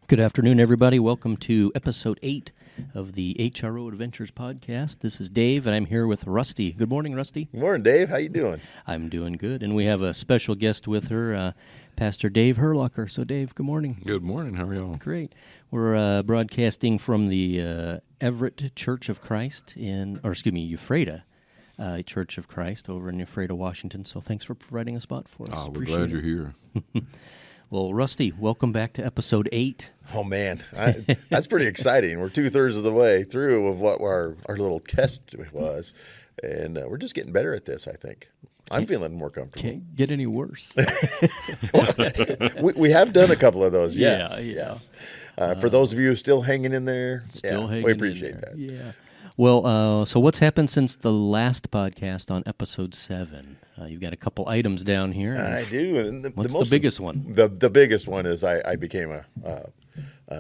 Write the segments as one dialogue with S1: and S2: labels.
S1: Good afternoon, everybody. Welcome to episode 8 of the HROA Adventures podcast. This is Dave, and I'm here with Rusty. Good morning, Rusty.
S2: Good morning, Dave. How you doing?
S1: I'm doing good, and we have a special guest with her, Pastor Dave Herlocker. So, Dave, good morning.
S3: Good morning. How are y'all?
S1: Great. We're broadcasting from the Everett Church of Christ Ephrata Church of Christ over in Ephrata, Washington. So, thanks for providing a spot for us.
S3: We're glad you're here.
S1: Well, Rusty, welcome back to episode 8.
S2: Oh, man. That's pretty exciting. We're 2/3 of the way through of what our little test was, and we're just getting better at this, I think. I'm feeling more comfortable.
S1: Can't get any worse.
S2: we have done a couple of those,
S1: Yeah.
S2: yes. For those of you still hanging in there,
S1: hanging
S2: we appreciate
S1: in there.
S2: that.
S1: Yeah. Well, so what's happened since the last podcast on episode 7? You've got a couple items down here.
S2: I do. And
S1: what's the biggest one?
S2: The biggest one is I became a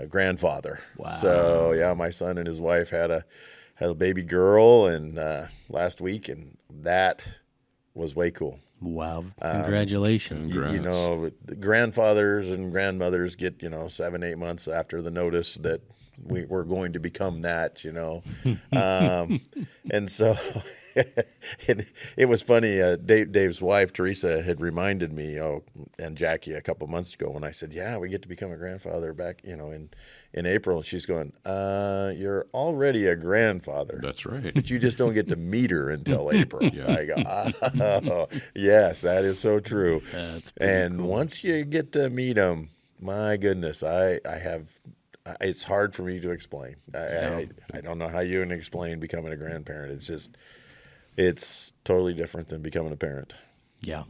S2: grandfather.
S1: Wow.
S2: So, yeah, my son and his wife had a baby girl and last week, and that was way cool.
S1: Wow. Congratulations.
S2: You know, grandfathers and grandmothers get, 7-8 months after the notice that we're going to become that, and so it was funny. Dave's wife, Teresa, had reminded me, and Jackie a couple months ago when I said, yeah, we get to become a grandfather back, in April. And she's going, you're already a grandfather.
S3: That's right.
S2: But you just don't get to meet her until April. Yeah. I go, yes, that is so true.
S1: That's
S2: and
S1: cool.
S2: Once you get to meet them, my goodness, it's hard for me to explain. I don't know how you can explain becoming a grandparent. It's totally different than becoming a parent.
S1: Yeah.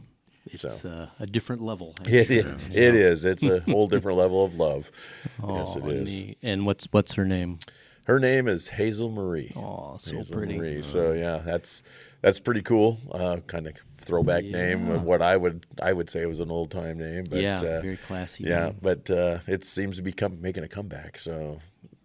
S1: It's a different level.
S2: It is. It's a whole different level of love. Yes, it is.
S1: Neat. And what's her name?
S2: Her name is Hazel Marie.
S1: Oh, so
S2: Hazel
S1: pretty.
S2: Marie. So yeah, that's pretty cool. Kind of throwback name of what I would say was an old time name. But,
S1: very classy.
S2: Yeah,
S1: name.
S2: but it seems to be making a comeback. So.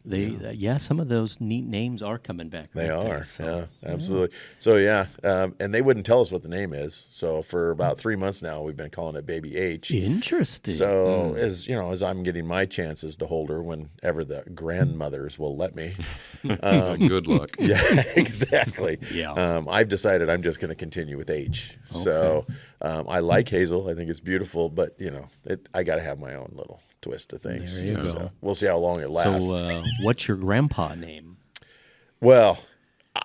S1: Some of those neat names are coming back.
S2: They are,
S1: so,
S2: yeah, absolutely. So, and they wouldn't tell us what the name is. So for about 3 months now, we've been calling it Baby H.
S1: Interesting.
S2: So as I'm getting my chances to hold her whenever the grandmothers will let me.
S3: Good luck.
S2: Yeah, exactly.
S1: Yeah.
S2: I've decided I'm just going to continue with H. Okay. So I like Hazel. I think it's beautiful, but, I got to have my own little twist to things.
S1: There you go.
S2: So we'll see how long it lasts.
S1: So what's your grandpa name?
S2: Well,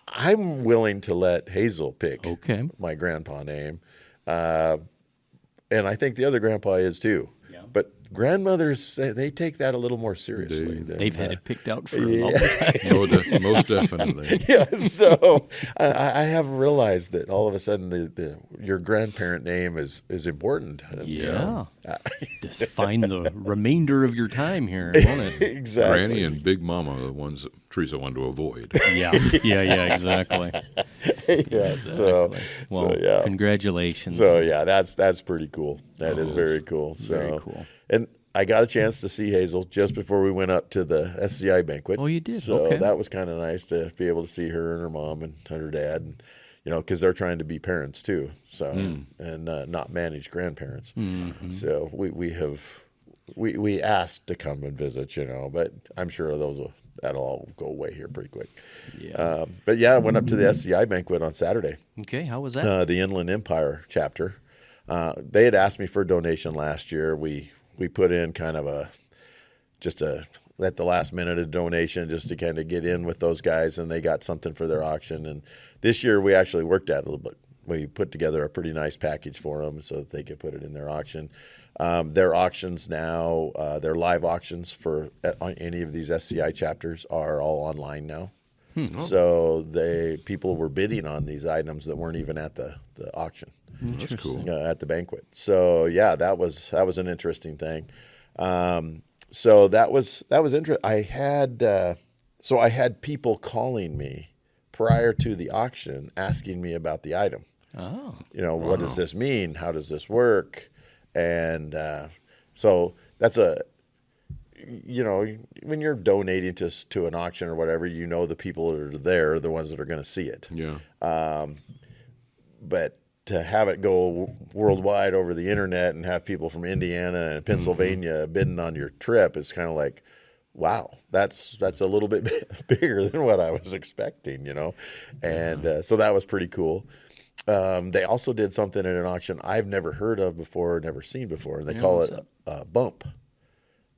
S2: I'm willing to let Hazel pick my grandpa name. And I think the other grandpa is too. Yeah. But grandmothers, they take that a little more seriously.
S1: They've had it picked out for a long time.
S3: Most definitely.
S2: Yeah, so I have realized that all of a sudden your grandparent name is important.
S1: Yeah. Just find the remainder of your time here, won't it?
S2: Exactly.
S3: Granny and Big Mama are the ones that Teresa wanted to avoid.
S1: Yeah, exactly.
S2: Yeah,
S1: exactly. Congratulations.
S2: So yeah, that's pretty cool. That is very cool. So
S1: very cool.
S2: And I got a chance to see Hazel just before we went up to the SCI banquet.
S1: Oh, you did?
S2: So that was kind of nice to be able to see her and her mom and her dad, and because they're trying to be parents too. So and not manage grandparents. Mm-hmm. So we asked to come and visit, but I'm sure that'll all go away here pretty quick.
S1: Yeah.
S2: But yeah, I went up to the SCI banquet on Saturday.
S1: Okay, how was that?
S2: The Inland Empire chapter. They had asked me for a donation last year. We put in kind of at the last minute a donation just to kind of get in with those guys, and they got something for their auction. And this year we actually worked at it a little bit. We put together a pretty nice package for them so that they could put it in their auction. Their auctions now, their live auctions for any of these SCI chapters are all online now. So people were bidding on these items that weren't even at the auction.
S3: That's cool.
S2: At the banquet. So yeah, that was an interesting thing. So that was interesting. I had people calling me prior to the auction asking me about the item.
S1: Oh.
S2: What does this mean? How does this work? And so that's when you're donating to an auction or whatever, the people that are there are the ones that are going to see it.
S3: Yeah.
S2: But to have it go worldwide over the internet and have people from Indiana and Pennsylvania bidding on your trip is kind of like, wow, that's a little bit bigger than what I was expecting, and so that was pretty cool. They also did something at an auction I've never heard of before, never seen before, and they call it a bump.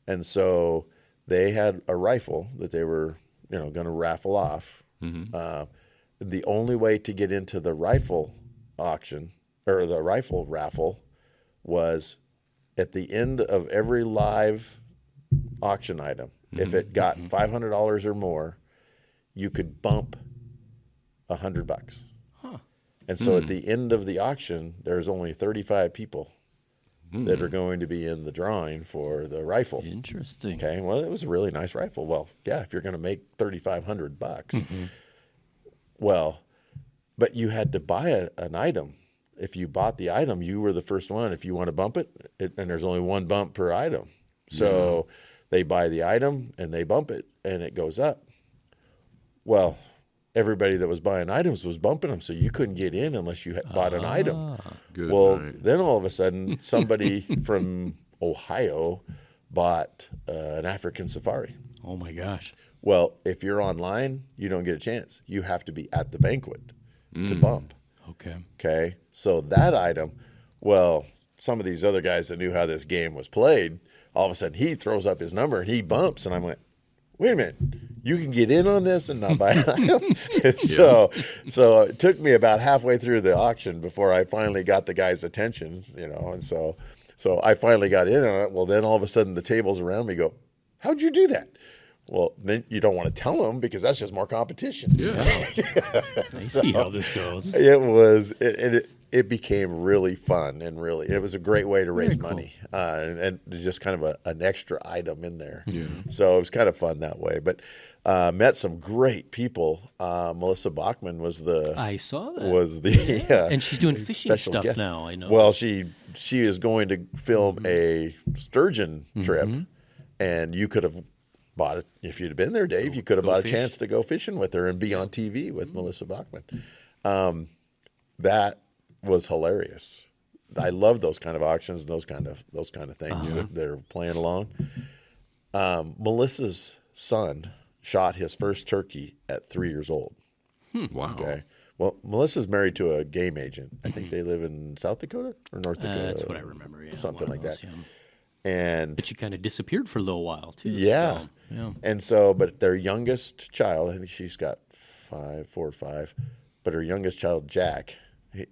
S2: And so they had a rifle that they were, going to raffle off. The only way to get into the rifle auction or the rifle raffle was at the end of every live auction item. If it got $500 or more, you could bump $100. And so at the end of the auction, there's only 35 people that are going to be in the drawing for the rifle.
S1: Interesting.
S2: Okay, well, it was a really nice rifle. Well, yeah, if you're going to make $3,500, well, but you had to buy an item. If you bought the item, you were the first one. If you want to bump it, and there's only one bump per item. So they buy the item and they bump it and it goes up. Well, everybody that was buying items was bumping them, so you couldn't get in unless you had bought an item.
S3: Good
S2: well,
S3: night.
S2: then all of a sudden, somebody from Ohio bought an African safari.
S1: Oh my gosh.
S2: Well, if you're online, you don't get a chance. You have to be at the banquet to bump.
S1: Okay.
S2: Okay, so that item, well, some of these other guys that knew how this game was played, all of a sudden he throws up his number and he bumps, and I went, wait a minute, you can get in on this and not buy an item? So it took me about halfway through the auction before I finally got the guy's attention, and so I finally got in on it. Well, then all of a sudden the tables around me go, how'd you do that? Well, then you don't want to tell them because that's just more competition.
S3: Yeah.
S1: I see how this goes.
S2: It became really fun, and it was a great way to raise money, and just kind of an extra item in there.
S3: Yeah.
S2: So it was kind of fun that way. But met some great people. Melissa Bachman
S1: I saw that.
S2: was the
S1: and she's doing fishing
S2: special
S1: stuff
S2: guest.
S1: now, I know.
S2: Well, she is going to film a sturgeon trip, and you could have bought it if you'd been there, Dave. You could have bought
S1: fish.
S2: a chance to go fishing with her and be on TV with Melissa Bachman. That was hilarious. I love those kind of auctions and those kind of things that are playing along. Melissa's son shot his first turkey at 3 years old.
S3: Wow.
S2: Okay. Well, Melissa's married to a game agent. I think they live in South Dakota or North Dakota.
S1: That's what I remember. Yeah,
S2: something
S1: one
S2: like
S1: of those,
S2: that.
S1: yeah.
S2: And
S1: But she kind of disappeared for a little while too.
S2: yeah.
S1: So, yeah.
S2: And so, but their youngest child, I think she's got 4 or 5, but her youngest child, Jack,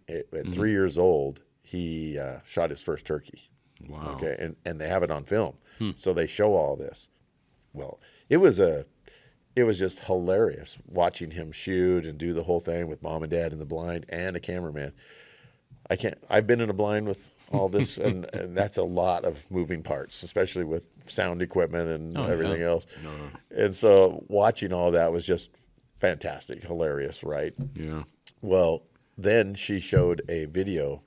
S2: at 3 years old, he shot his first turkey.
S3: Wow.
S2: Okay, and they have it on film, so they show all this. Well, it was just hilarious watching him shoot and do the whole thing with mom and dad in the blind and a cameraman. I've been in a blind with all this, and that's a lot of moving parts, especially with sound equipment and everything else. And so watching all that was just fantastic, hilarious, right?
S3: Yeah.
S2: Well, then she showed a video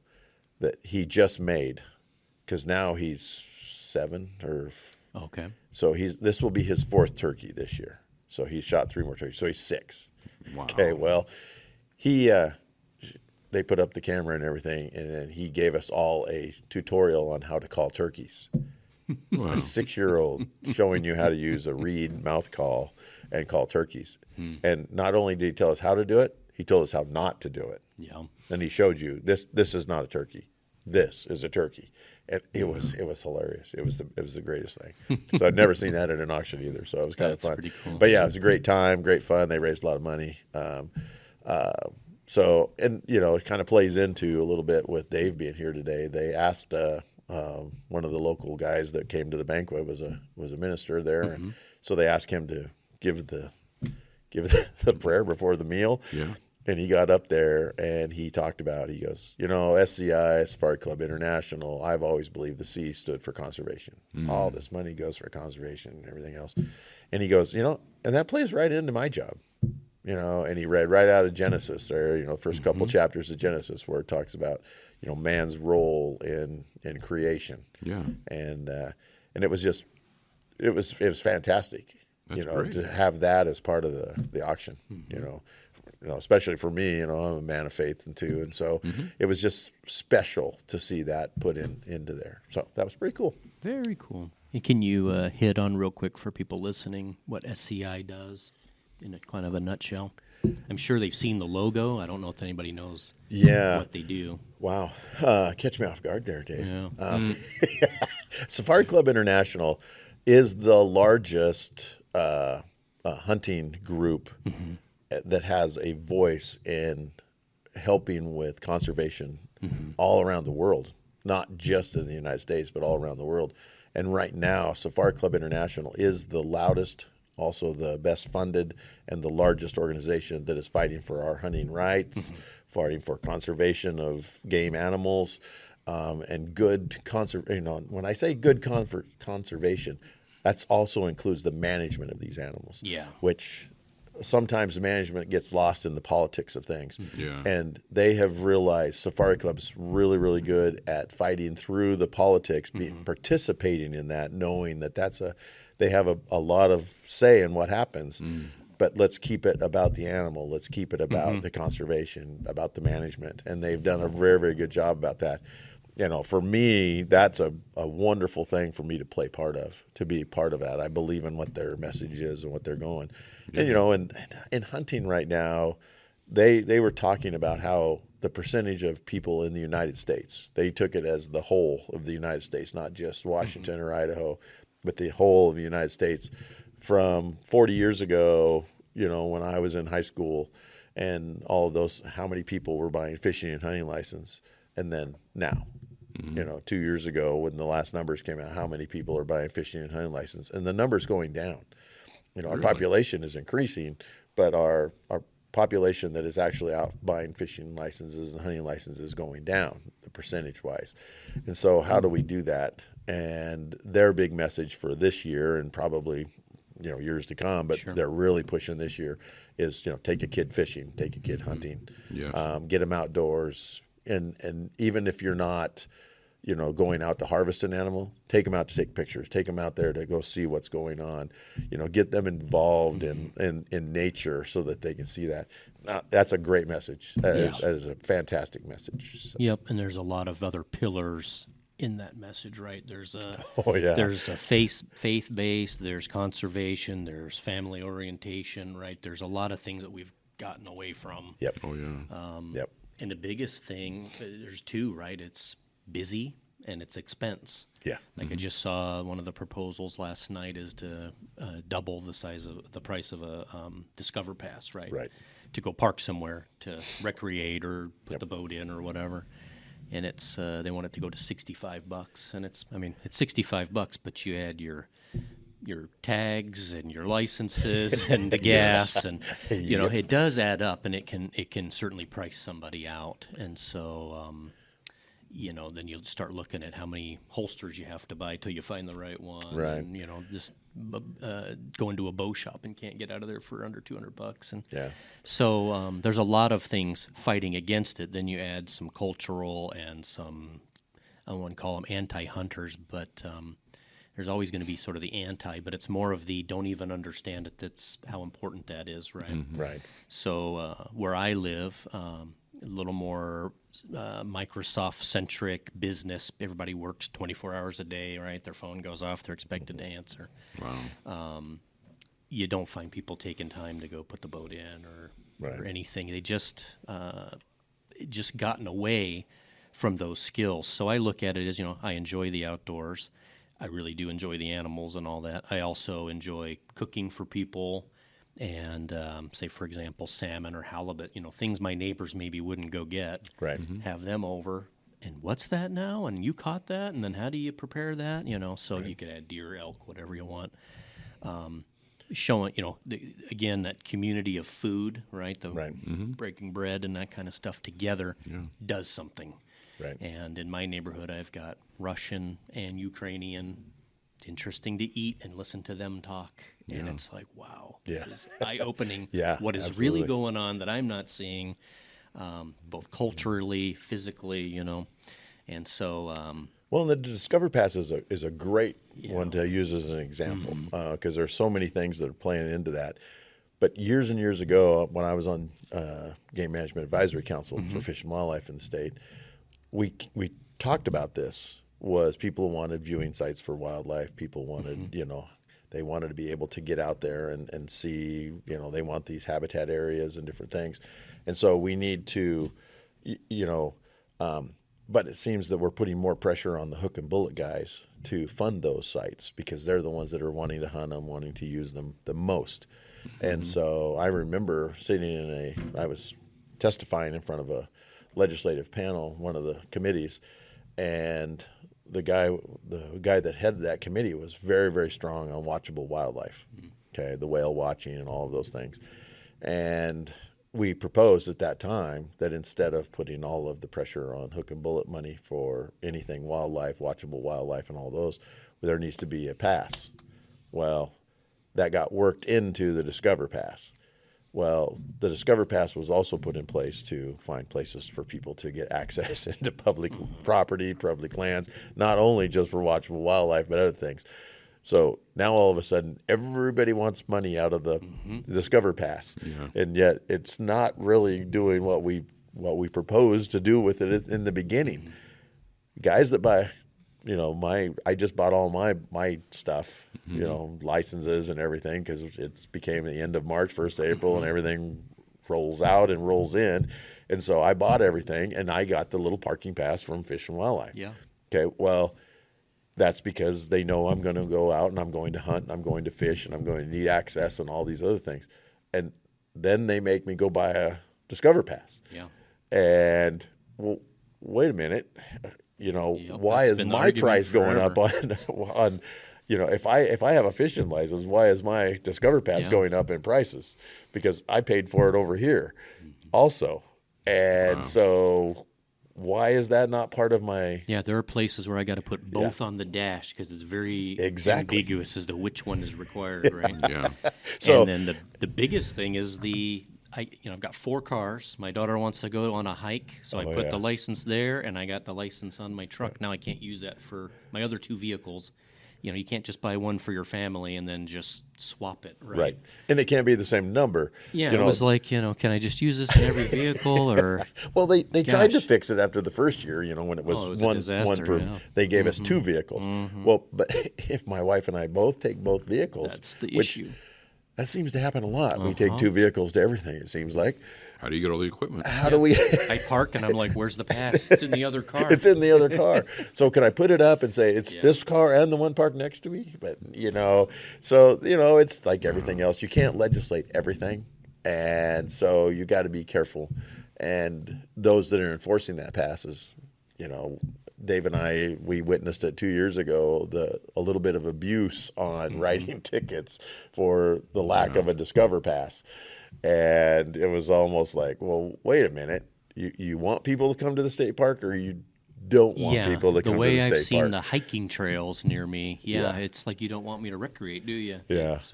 S2: that he just made, because now he's 7 or
S1: Okay.
S2: so this will be his 4th turkey this year. So he shot 3 more turkeys. So he's 6.
S3: Wow.
S2: Okay. Well, they put up the camera and everything, and then he gave us all a tutorial on how to call turkeys.
S3: Wow.
S2: A 6-year-old showing you how to use a reed mouth call and call turkeys. And not only did he tell us how to do it, he told us how not to do it.
S1: Yeah.
S2: And he showed you this is not a turkey. This is a turkey. And it was hilarious. It was the greatest thing. So I'd never seen that at an auction either. So it was kind of fun.
S1: pretty cool.
S2: But yeah, it was a great time, great fun. They raised a lot of money. So, and it kind of plays into a little bit with Dave being here today. They asked one of the local guys that came to the banquet was a minister there, and so they asked him to give the prayer before the meal.
S3: Yeah.
S2: And he got up there and he talked about, he goes, SCI, Safari Club International, I've always believed the C stood for conservation. All this money goes for conservation and everything else. And he goes, and that plays right into my job. And he read right out of Genesis there, first couple chapters of Genesis where it talks about, man's role in creation.
S3: Yeah.
S2: And it was just, it was fantastic,
S3: That's great.
S2: to have that as part of the auction, especially for me, I'm a man of faith and too. And so it was just special to see that put into there. So that was pretty cool.
S1: Very cool. And can you hit on real quick for people listening what SCI does in a kind of a nutshell? I'm sure they've seen the logo. I don't know if anybody knows what they do.
S2: Wow. Catch me off guard there, Dave.
S1: Yeah.
S2: Safari Club International is the largest hunting group that has a voice in helping with conservation all around the world, not just in the United States, but all around the world. And right now, Safari Club International is the loudest, also the best funded, and the largest organization that is fighting for our hunting rights, fighting for conservation of game animals, and good conservation. When I say good conservation, that also includes the management of these animals.
S1: Yeah.
S2: Which sometimes management gets lost in the politics of things.
S3: Yeah.
S2: And they have realized Safari Club's really, really good at fighting through the politics, participating in that, knowing that they have a lot of say in what happens. But let's keep it about the animal. Let's keep it about the conservation, about the management. And they've done a very, very good job about that. For me, that's a wonderful thing for me to be part of that. I believe in what their message is and what they're going. And, in hunting right now, they were talking about how the percentage of people in the United States, they took it as the whole of the United States, not just Washington or Idaho, but the whole of the United States from 40 years ago, when I was in high school and all of those, how many people were buying fishing and hunting license. And then now, 2 years ago when the last numbers came out, how many people are buying fishing and hunting license? And the number's going down. Our population is increasing, but our population that is actually out buying fishing licenses and hunting licenses is going down, the percentage-wise. And so how do we do that? And their big message for this year and probably years to come, but they're really pushing this year is, take a kid fishing, take a kid hunting, get them outdoors. And even if you're not, going out to harvest an animal, take them out to take pictures, take them out there to go see what's going on, get them involved in nature so that they can see that. That's a great message. That is a fantastic message. So.
S1: Yep, and there's a lot of other pillars in that message, right? There's a there's a faith-based, there's conservation, there's family orientation, right? There's a lot of things that we've gotten away from.
S2: Yep.
S3: Oh, yeah.
S2: Yep.
S1: And the biggest thing, there's two, right? It's busy and it's expense.
S2: Yeah.
S1: Like I just saw one of the proposals last night is to double the price of a Discover Pass, right?
S2: Right.
S1: To go park somewhere to recreate or put the boat in or whatever. And it's they want it to go to $65, and it's $65, but you add your tags and your licenses and the gas and it does add up, and it can certainly price somebody out. And so then you'll start looking at how many holsters you have to buy till you find the right one.
S2: Right.
S1: And just go into a bow shop and can't get out of there for under $200. And so there's a lot of things fighting against it. Then you add some cultural and some, I wouldn't call them anti-hunters, but there's always going to be sort of the anti, but it's more of the don't even understand it. That's how important that is, right?
S2: Right.
S1: So where I live, a little more Microsoft-centric business. Everybody works 24 hours a day, right? Their phone goes off, they're expected to answer.
S3: Wow.
S1: You don't find people taking time to go put the boat in or anything. They just gotten away from those skills. So I look at it as, I enjoy the outdoors. I really do enjoy the animals and all that. I also enjoy cooking for people and, say, for example, salmon or halibut, things my neighbors maybe wouldn't go get.
S2: Right.
S1: Have them over. And what's that now? And you caught that? And then how do you prepare that? So you could add deer, elk, whatever you want. Showing, again, that community of food, right? The breaking bread and that kind of stuff together does something.
S2: Right.
S1: And in my neighborhood, I've got Russian and Ukrainian. It's interesting to eat and listen to them talk. And it's like, wow, this is eye-opening. What is really going on that I'm not seeing, both culturally, physically, And so...
S2: well, the Discover Pass is a great one to use as an example because there's so many things that are playing into that. But years and years ago, when I was on Game Management Advisory Council for Fish and Wildlife in the state, we talked about this. Was people wanted viewing sites for wildlife. People wanted, they wanted to be able to get out there and see, they want these habitat areas and different things. And so we need to, but it seems that we're putting more pressure on the hook and bullet guys to fund those sites because they're the ones that are wanting to hunt them, wanting to use them the most. And so I remember I was testifying in front of a legislative panel, one of the committees, and the guy that headed that committee was very, very strong on watchable wildlife, okay, the whale watching and all of those things. And we proposed at that time that instead of putting all of the pressure on hook and bullet money for anything wildlife, watchable wildlife and all those, there needs to be a pass. Well, that got worked into the Discover Pass. Well, the Discover Pass was also put in place to find places for people to get access into public property, public lands, not only just for watchable wildlife, but other things. So now all of a sudden, everybody wants money out of the Discover Pass, and yet it's not really doing what we proposed to do with it in the beginning. Guys that buy, I just bought all my stuff, licenses and everything because it became the end of March, 1st April, and everything rolls out and rolls in, and so I bought everything, and I got the little parking pass from Fish and Wildlife.
S1: Yeah.
S2: Okay. Well. That's because they know I'm going to go out and I'm going to hunt and I'm going to fish and I'm going to need access and all these other things. And then they make me go buy a Discover Pass.
S1: Yeah.
S2: And, well, wait a minute, why is my price going up on if I have a fishing license, why is my Discover Pass going up in prices? Because I paid for it over here also. And so why is that not part of my?
S1: Yeah, there are places where I got to put both on the dash because it's very ambiguous as to which one is required, right?
S3: Yeah.
S1: So, and then the biggest thing is I've got 4 cars. My daughter wants to go on a hike, so I put the license there, and I got the license on my truck. Now I can't use that for my other 2 vehicles. You can't just buy one for your family and then just swap it, right?
S2: Right. And it can't be the same number.
S1: Yeah, it was like, can I just use this in every vehicle or?
S2: Well, they tried to fix it after the first year, when it was,
S1: one per.
S2: They gave us 2 vehicles. Well, but if my wife and I both take both vehicles,
S1: that's the issue.
S2: That seems to happen a lot. We take 2 vehicles to everything, it seems like.
S3: How do you get all the equipment?
S2: How do we?
S1: I park and I'm like, where's the pass? It's in the other car.
S2: It's in the other car. So can I put it up and say it's this car and the one parked next to me? But, it's like everything else. You can't legislate everything. And so you got to be careful. And those that are enforcing that passes, Dave and I, we witnessed it 2 years ago, a little bit of abuse on writing tickets for the lack of a Discover Pass. And it was almost like, well, wait a minute. You want people to come to the state park or you don't want people to come to the state park?
S1: The way I've seen the hiking trails near me, it's like you don't want me to recreate, do you?
S2: Yeah.
S1: It's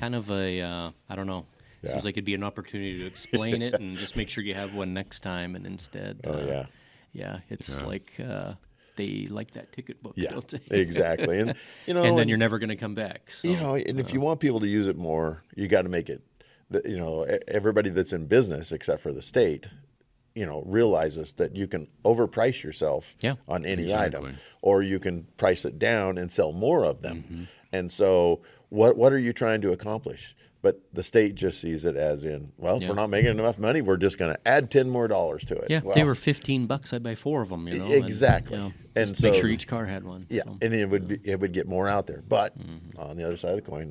S1: kind of a, I don't know. Seems like it'd be an opportunity to explain it and just make sure you have one next time. And instead, it's like they like that ticket book, don't they?
S2: Exactly. And,
S1: and then you're never going to come back. So,
S2: and if you want people to use it more, you got to make it, everybody that's in business except for the state, realizes that you can overprice yourself on any item, or you can price it down and sell more of them. And so what are you trying to accomplish? But the state just sees it as in, if we're not making enough money, we're just going to add $10 more to it.
S1: Yeah, if they were $15, I'd buy 4 of them.
S2: Exactly.
S1: And so make sure each car had one.
S2: Yeah, and it would get more out there. But on the other side of the coin,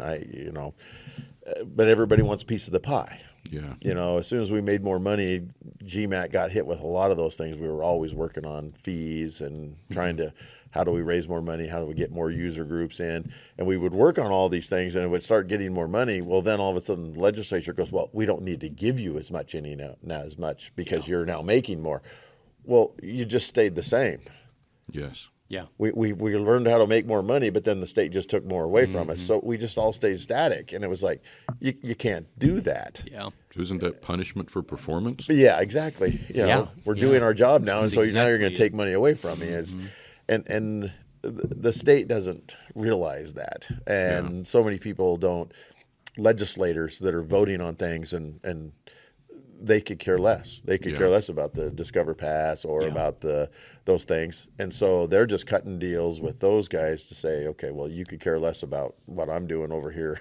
S2: but everybody wants a piece of the pie.
S3: Yeah.
S2: As soon as we made more money, GMAT got hit with a lot of those things. We were always working on fees and trying to, how do we raise more money? How do we get more user groups in? And we would work on all these things and it would start getting more money. Well, then all of a sudden the legislature goes, well, we don't need to give you as much not as much because you're now making more. Well, you just stayed the same.
S3: Yes.
S1: Yeah.
S2: We learned how to make more money, but then the state just took more away from us. So we just all stayed static. And it was like, you can't do that.
S1: Yeah.
S3: So isn't that punishment for performance?
S2: Yeah, exactly. We're doing our job now, and so now you're going to take money away from me. And the state doesn't realize that. And so many people don't. legislators that are voting on things, and they could care less. They could care less about the Discover Pass or about those things. And so they're just cutting deals with those guys to say, okay, well, you could care less about what I'm doing over here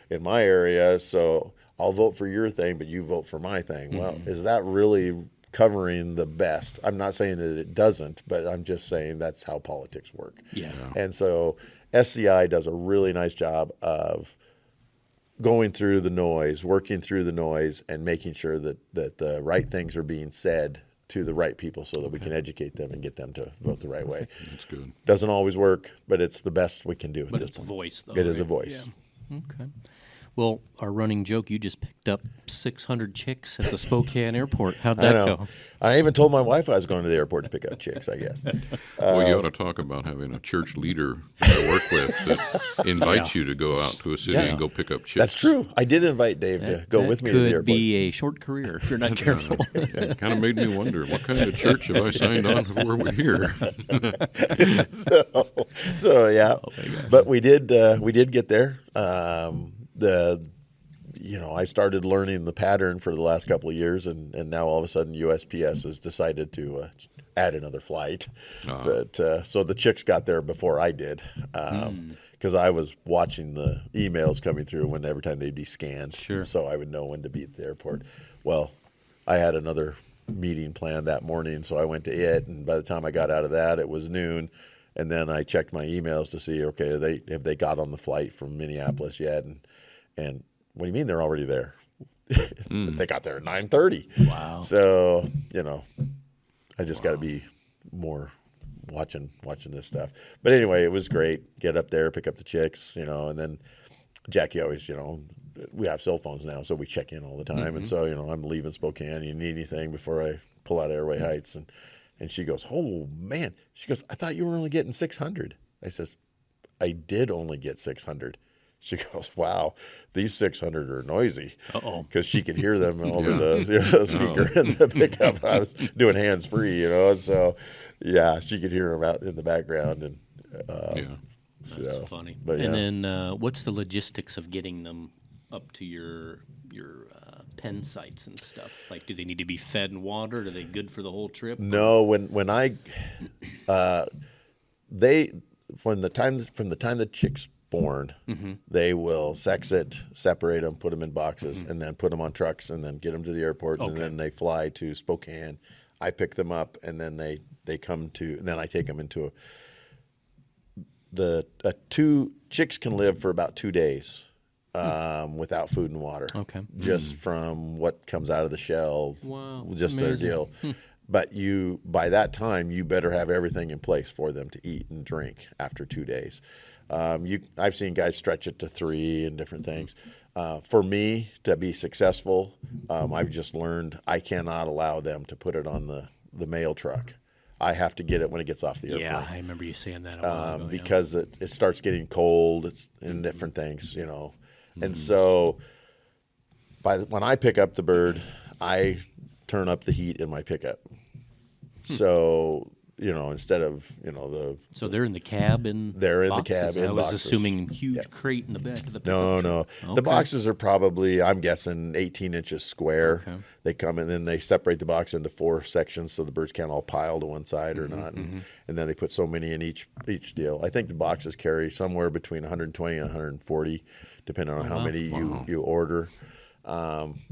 S2: in my area, so I'll vote for your thing, but you vote for my thing. Well, is that really covering the best? I'm not saying that it doesn't, but I'm just saying that's how politics work.
S1: Yeah.
S2: And so SCI does a really nice job of going through the noise, working through the noise, and making sure that the right things are being said to the right people so that we can educate them and get them to vote the right way.
S3: That's good.
S2: Doesn't always work, but it's the best we can do at
S1: But
S2: this
S1: it's a
S2: point.
S1: voice, though.
S2: It is a
S1: right?
S2: voice.
S1: Yeah. Okay. Well, our running joke, you just picked up 600 chicks at the Spokane airport. How'd
S2: I
S1: that
S2: know.
S1: go?
S2: I even told my wife I was going to the airport to pick up chicks, I guess.
S3: Well, you ought to talk about having a church leader that I work with that invites you to go out to a city and go pick up chicks.
S2: That's true. I did invite Dave to go with me to the
S1: Could
S2: airport.
S1: be a short career if you're not careful.
S3: It kind of made me wonder, what kind of church have I signed on before we're here?
S2: So yeah,
S1: Oh, my gosh.
S2: but we did get there. I started learning the pattern for the last couple of years, and now all of a sudden USPS has decided to add another flight. But so the chicks got there before I did, because I was watching the emails coming through when every time they'd be scanned,
S1: Sure.
S2: so I would know when to be at the airport. Well, I had another meeting planned that morning, so I went to it, and by the time I got out of that, it was noon. And then I checked my emails to see, okay, have they got on the flight from Minneapolis yet? And what do you mean they're already there? They got there at 9:30.
S1: Wow.
S2: So I just got to be more watching this stuff. But anyway, it was great. Get up there, pick up the chicks, and then Jackie always, we have cell phones now, so we check in all the time. And so I'm leaving Spokane. You need anything before I pull out of Airway Heights? And she goes, oh, man. She goes, I thought you were only getting 600. I says, I did only get 600. She goes, wow, these 600 are noisy.
S1: Uh-oh.
S2: Because she could hear them over the speaker in the pickup. I was doing hands-free, so, yeah, she could hear them out in the background. And
S1: That's funny.
S2: But,
S1: and then what's the logistics of getting them up to your pen sites and stuff? Like, do they need to be fed and watered? Are they good for the whole trip?
S2: No, when I from the time the chick's born, they will sex it, separate them, put them in boxes, and then put them on trucks, and then get them to the airport, and then they fly to Spokane. I pick them up, and then they come to, and then I take them into two chicks can live for about 2 days. Without food and water.
S1: Okay.
S2: Just from what comes out of the shell.
S1: Wow.
S2: Just their
S1: Amazing.
S2: deal. But by that time, you better have everything in place for them to eat and drink after 2 days. I've seen guys stretch it to 3 and different things. For me to be successful, I've just learned I cannot allow them to put it on the mail truck. I have to get it when it gets off the airplane.
S1: Yeah, I remember you saying that a while ago.
S2: Because it starts getting cold. It's in different things, And so when I pick up the bird, I turn up the heat in my pickup. So, instead of,
S1: So they're in the cab in
S2: They're in the
S1: boxes?
S2: cab in
S1: I was
S2: boxes.
S1: assuming huge crate in the back of the pickup
S2: No.
S1: truck.
S2: The
S1: Okay.
S2: boxes are probably, I'm guessing, 18 inches square.
S1: Okay.
S2: They come in and they separate the box into 4 sections so the birds can't all pile to one side or not. And then they put so many in each deal. I think the boxes carry somewhere between 120 and 140, depending on how many you order.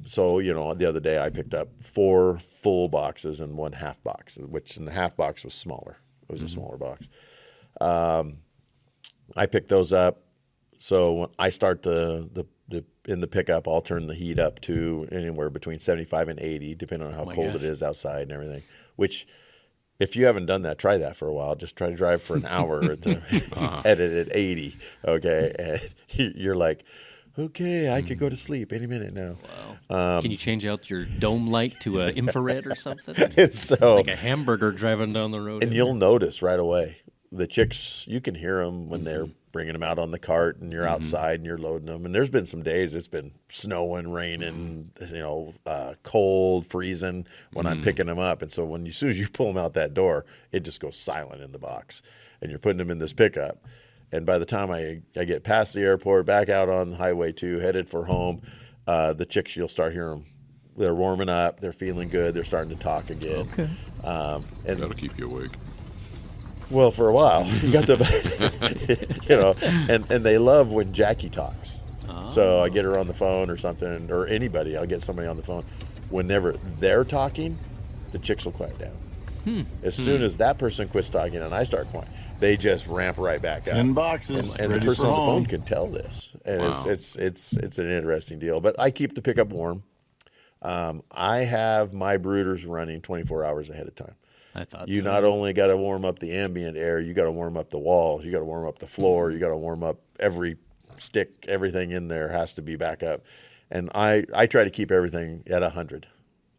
S2: So, the other day I picked up 4 full boxes and 1 half box, which in the half box was smaller. It was a smaller box. I picked those up. So when I start in the pickup, I'll turn the heat up to anywhere between 75 and 80, depending on how cold it is outside and everything. Which, if you haven't done that, try that for a while. Just try to drive for an hour at it at 80. Okay, and you're like, okay, I could go to sleep any minute now.
S1: Wow. Can you change out your dome light to an infrared or something?
S2: It's so,
S1: Like a hamburger driving down the road.
S2: and you'll notice right away. The chicks, you can hear them when they're bringing them out on the cart, and you're outside and you're loading them. And there's been some days it's been snowing, raining, cold, freezing when I'm picking them up. And so as soon as you pull them out that door, it just goes silent in the box. And you're putting them in this pickup. And by the time I get past the airport, back out on Highway 2, headed for home, the chicks, you'll start hearing them. They're warming up. They're feeling good. They're starting to talk again.
S1: Okay.
S2: And
S3: That'll keep you awake.
S2: well, for a while, you got the, and they love when Jackie talks. So I get her on the phone or something, or anybody. I'll get somebody on the phone. Whenever they're talking, the chicks will quiet down. As soon as that person quits talking and I start quiet, they just ramp right back up.
S4: 10 boxes.
S2: And the
S4: ready
S2: person
S4: for
S2: on the phone
S4: home.
S2: can tell this, and
S3: Wow.
S2: it's an interesting deal. But I keep the pickup warm. I have my brooders running 24 hours ahead of time.
S1: I thought
S2: You
S1: so.
S2: not only got to warm up the ambient air, you got to warm up the walls, you got to warm up the floor, you got to warm up every stick, everything in there has to be back up. And I try to keep everything at 100.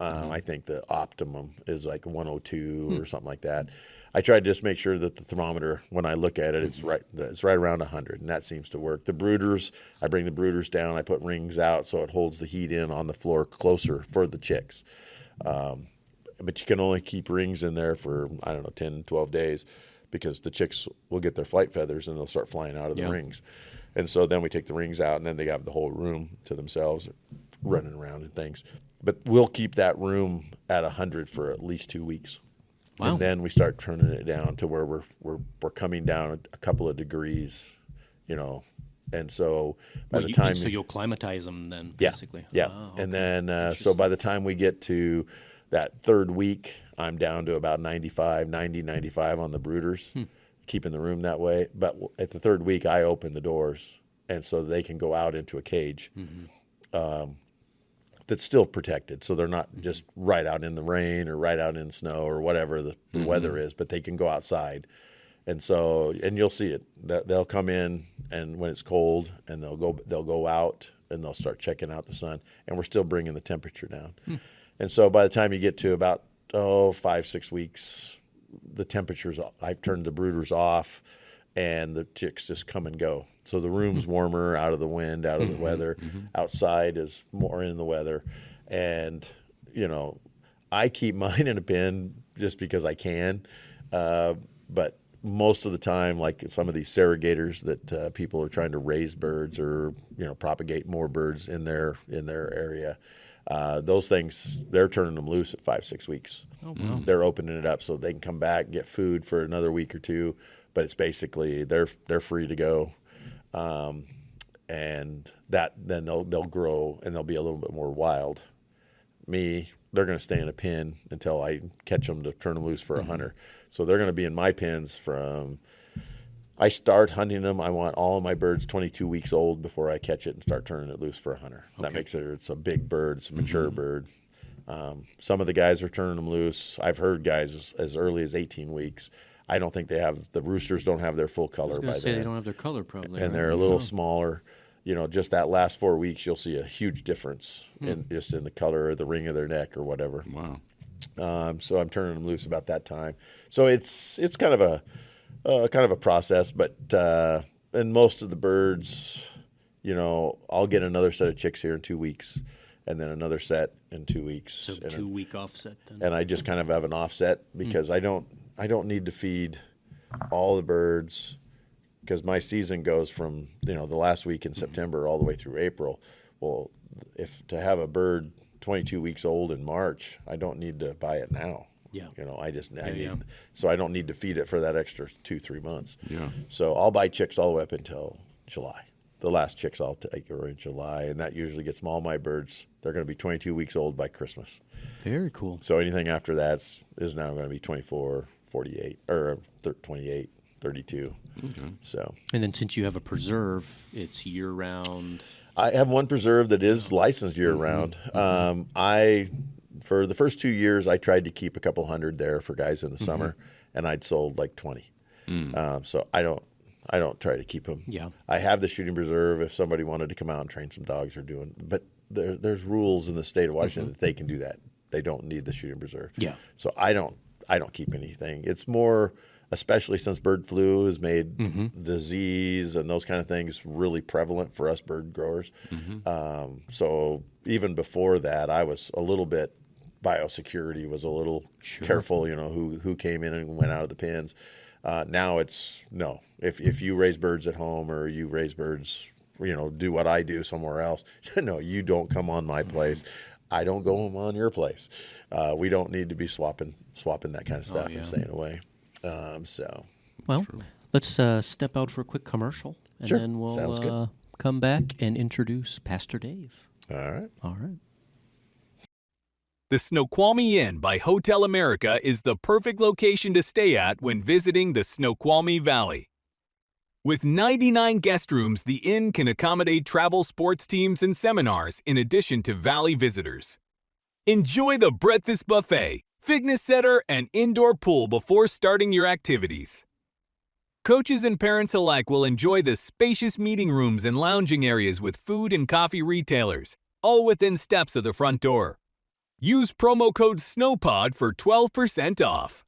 S2: I think the optimum is like 102 or something like that. I try to just make sure that the thermometer, when I look at it, it's right around 100, and that seems to work. The brooders, I bring the brooders down, I put rings out so it holds the heat in on the floor closer for the chicks. But you can only keep rings in there for, 10, 12 days, because the chicks will get their flight feathers and they'll start flying out of the rings. And so then we take the rings out, and then they have the whole room to themselves, running around and things. But we'll keep that room at 100 for at least 2 weeks.
S1: Wow.
S2: And then we start turning it down to where we're coming down a couple of degrees, And so by the time
S1: so you'll climatize them then,
S2: yeah,
S1: basically.
S2: yeah.
S1: Oh,
S2: And then so by the time we get to that third week, I'm down to about 90, 95 on the brooders, keeping the room that way. But at the third week, I open the doors, and so they can go out into a cage that's still protected. So they're not just right out in the rain or right out in snow or whatever the weather is, but they can go outside. And so, and you'll see it. They'll come in, and when it's cold, and they'll go out, and they'll start checking out the sun, and we're still bringing the temperature down. And so by the time you get to about 5-6 weeks, the temperatures, I've turned the brooders off, and the chicks just come and go. So the room's warmer, out of the wind, out of the weather. Outside is more in the weather. And, I keep mine in a pen just because I can. But most of the time, like some of these surrogators that people are trying to raise birds or, propagate more birds in their area, those things, they're turning them loose at 5-6 weeks.
S1: Oh, wow.
S2: They're opening it up so they can come back, get food for another week or two, but it's basically they're free to go, and that then they'll grow and they'll be a little bit more wild. They're going to stay in a pen until I catch them to turn them loose for a hunter. So they're going to be in my pens from I start hunting them. I want all of my birds 22 weeks old before I catch it and start turning it loose for a hunter. That makes it's a big bird, it's a mature bird. Some of the guys are turning them loose. I've heard guys as early as 18 weeks. I don't think the roosters don't have their full color by
S1: They
S2: then.
S1: don't have their color probably.
S2: And they're a little smaller. Just that last 4 weeks, you'll see a huge difference in the color or the ring of their neck or whatever.
S3: Wow.
S2: So I'm turning them loose about that time. So it's kind of a process, but and most of the birds, I'll get another set of chicks here in 2 weeks, and then another set in 2 weeks.
S1: So
S2: and
S1: 2 week offset then.
S2: and I just kind of have an offset because I don't need to feed all the birds, because my season goes from the last week in September all the way through April. Well, if to have a bird 22 weeks old in March, I don't need to buy it now.
S1: Yeah.
S2: I need,
S1: yeah.
S2: so I don't need to feed it for that extra 2-3 months.
S3: Yeah.
S2: So I'll buy chicks all the way up until July. The last chicks I'll take are in July, and that usually gets all my birds. They're going to be 22 weeks old by Christmas.
S1: Very cool.
S2: So anything after that is now going to be 24, 48, or 28, 32.
S3: Okay.
S2: So
S1: And then since you have a preserve, it's year round.
S2: I have one preserve that is licensed year round. For the first 2 years, I tried to keep a couple hundred there for guys in the summer, and I'd sold like 20. So I don't try to keep them.
S1: Yeah.
S2: I have the shooting preserve if somebody wanted to come out and train some dogs or but there's rules in the state of Washington that they can do that. They don't need the shooting preserve.
S1: Yeah.
S2: So I don't keep anything. It's more, especially since bird flu has made disease and those kind of things really prevalent for us bird growers. So even before that, I was a little bit, biosecurity was a little careful, who came in and went out of the pens. Now it's no. If you raise birds at home or you raise birds, do what I do somewhere else, no, you don't come on my place. I don't go on your place. We don't need to be swapping that kind of stuff and staying away.
S1: Well, let's step out for a quick commercial, and
S2: Sure.
S1: then
S2: Sounds good.
S1: we'll come back and introduce Pastor Dave.
S2: All right.
S4: The Snoqualmie Inn by Hotel America is the perfect location to stay at when visiting the Snoqualmie Valley. With 99 guest rooms, the inn can accommodate travel sports teams and seminars in addition to Valley visitors. Enjoy the breakfast buffet, fitness center, and indoor pool before starting your activities. Coaches and parents alike will enjoy the spacious meeting rooms and lounging areas with food and coffee retailers, all within steps of the front door. Use promo code SNOWPOD for 12% off.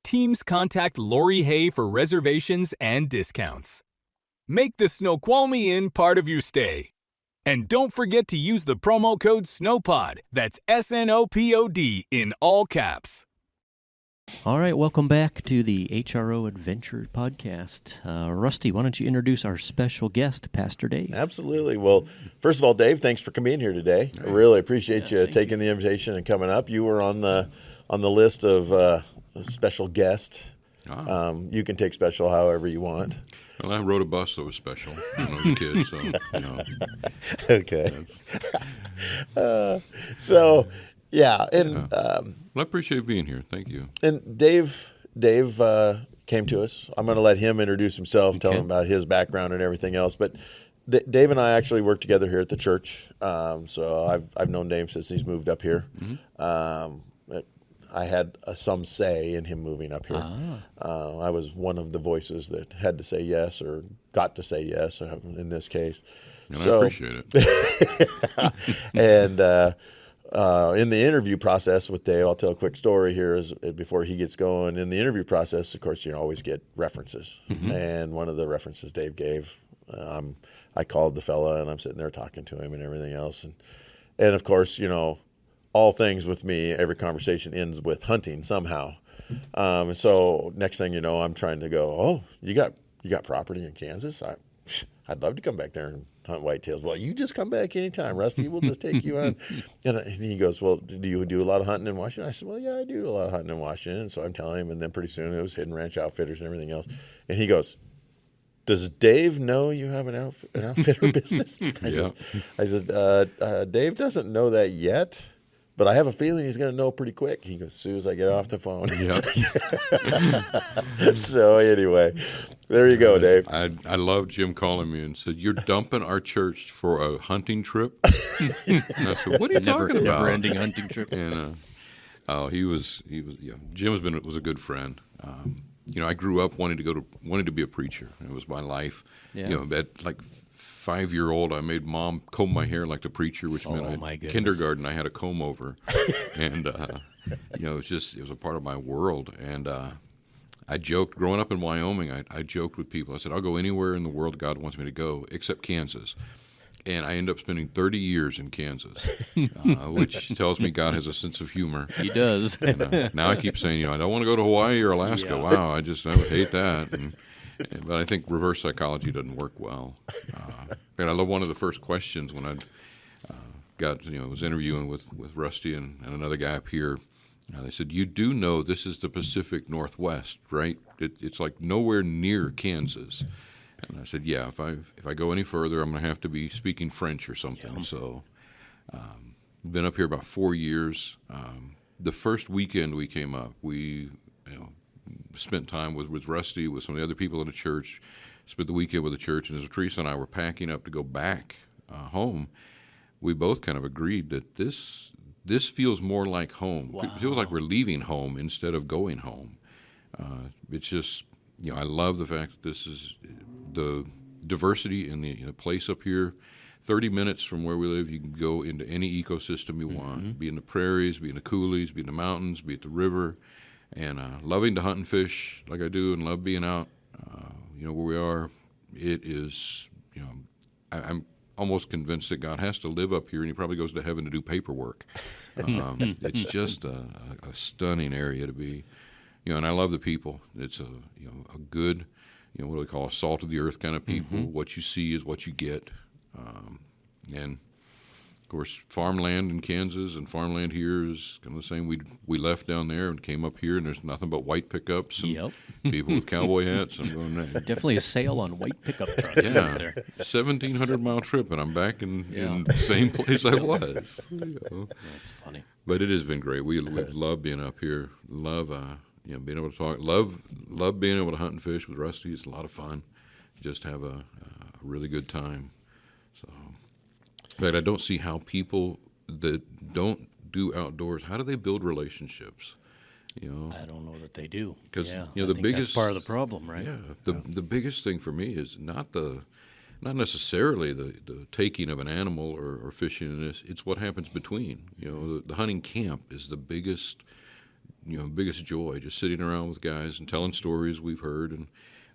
S4: Teams contact Lori Hay for reservations and discounts. Make the Snoqualmie Inn part of your stay. And don't forget to use the promo code SNOWPOD, that's SNOPOD in all caps.
S1: All right, welcome back to the HRO Adventure Podcast. Rusty, why don't you introduce our special guest, Pastor Dave?
S2: Absolutely. Well, first of all, Dave, thanks for coming in here today. I really appreciate you taking the invitation and coming up. You were on the list of special guest. You can take special however you want.
S3: Well, I rode a bus that was special when I was a kid, so,
S2: Okay. So, yeah, and
S3: Well, I appreciate being here. Thank you.
S2: and Dave came to us. I'm going to let him introduce himself, tell him about his background and everything else. But Dave and I actually work together here at the church. So I've known Dave since he's moved up here. I had some say in him moving up here. I was one of the voices that had to say yes or got to say yes in this case.
S3: And I appreciate it.
S2: And in the interview process with Dave, I'll tell a quick story here before he gets going. In the interview process, of course, you always get references. And one of the references Dave gave, I called the fella and I'm sitting there talking to him and everything else. And of course, all things with me, every conversation ends with hunting somehow. And so next thing you know, I'm trying to go, oh, you got property in Kansas? I'd love to come back there and hunt whitetails. Well, you just come back anytime, Rusty. We'll just take you on. And he goes, well, do you do a lot of hunting in Washington? I said, well, yeah, I do a lot of hunting in Washington. And so I'm telling him, and then pretty soon it was Hidden Ranch Outfitters and everything else. And he goes, does Dave know you have an outfitter business? I said, Dave doesn't know that yet, but I have a feeling he's going to know pretty quick. He goes, as soon as I get off the phone. So anyway, there you go, Dave.
S3: I love Jim calling me and said, you're dumping our church for a hunting trip? And I said, what are you talking about?
S1: Never-ending hunting trip.
S3: And he was Jim was a good friend. I grew up wanting to be a preacher. It was my life.
S1: Yeah.
S3: At like 5-year-old, I made mom comb my hair like the preacher, which meant kindergarten I had a comb over, and it was a part of my world. And I joked growing up in Wyoming. I joked with people. I said, I'll go anywhere in the world God wants me to go except Kansas. And I ended up spending 30 years in Kansas, which tells me God has a sense of humor.
S1: He does.
S3: And, now I keep saying, I don't want to go to Hawaii or Alaska.
S1: Yeah.
S3: Wow, I would hate that. But I think reverse psychology doesn't work well. And I love one of the first questions when I was interviewing with Rusty and another guy up here. They said, you do know this is the Pacific Northwest, right? It's like nowhere near Kansas. And I said, yeah, if I go any further, I'm going to have to be speaking French or something. Yeah. So been up here about 4 years. The first weekend we came up, we spent time with Rusty, with some of the other people in the church, spent the weekend with the church. And as Teresa and I were packing up to go back home, we both kind of agreed that this feels more like home.
S1: Wow.
S3: It feels like we're leaving home instead of going home. It's just, I love the fact that this is the diversity in the place up here. 30 minutes from where we live, you can go into any ecosystem you want. Be in the prairies, be in the coulees, be in the mountains, be at the river. And loving to hunt and fish like I do and love being out, where we are. It is, I'm almost convinced that God has to live up here, and he probably goes to heaven to do paperwork. It's just a stunning area to be. and I love the people. It's a good, what do they call, a salt of the earth kind of people. What you see is what you get, and of course, farmland in Kansas and farmland here is kind of the same. We left down there and came up here, and there's nothing but white pickups and people with cowboy hats. I'm going,
S1: Definitely a sale on white pickup trucks out there.
S3: 1,700-mile trip, and I'm back in the same place I was.
S1: That's funny.
S3: But it has been great. We love being up here. Love being able to talk. Love being able to hunt and fish with Rusty. It's a lot of fun. Just have a really good time. So. But I don't see how people that don't do outdoors, how do they build relationships?
S1: I don't know that they do.
S3: Because
S1: I
S3: the
S1: think
S3: biggest
S1: that's part of the problem, right?
S3: Yeah, the biggest thing for me is not necessarily the taking of an animal or fishing in this. It's what happens between. The hunting camp is the biggest joy. Just sitting around with guys and telling stories we've heard and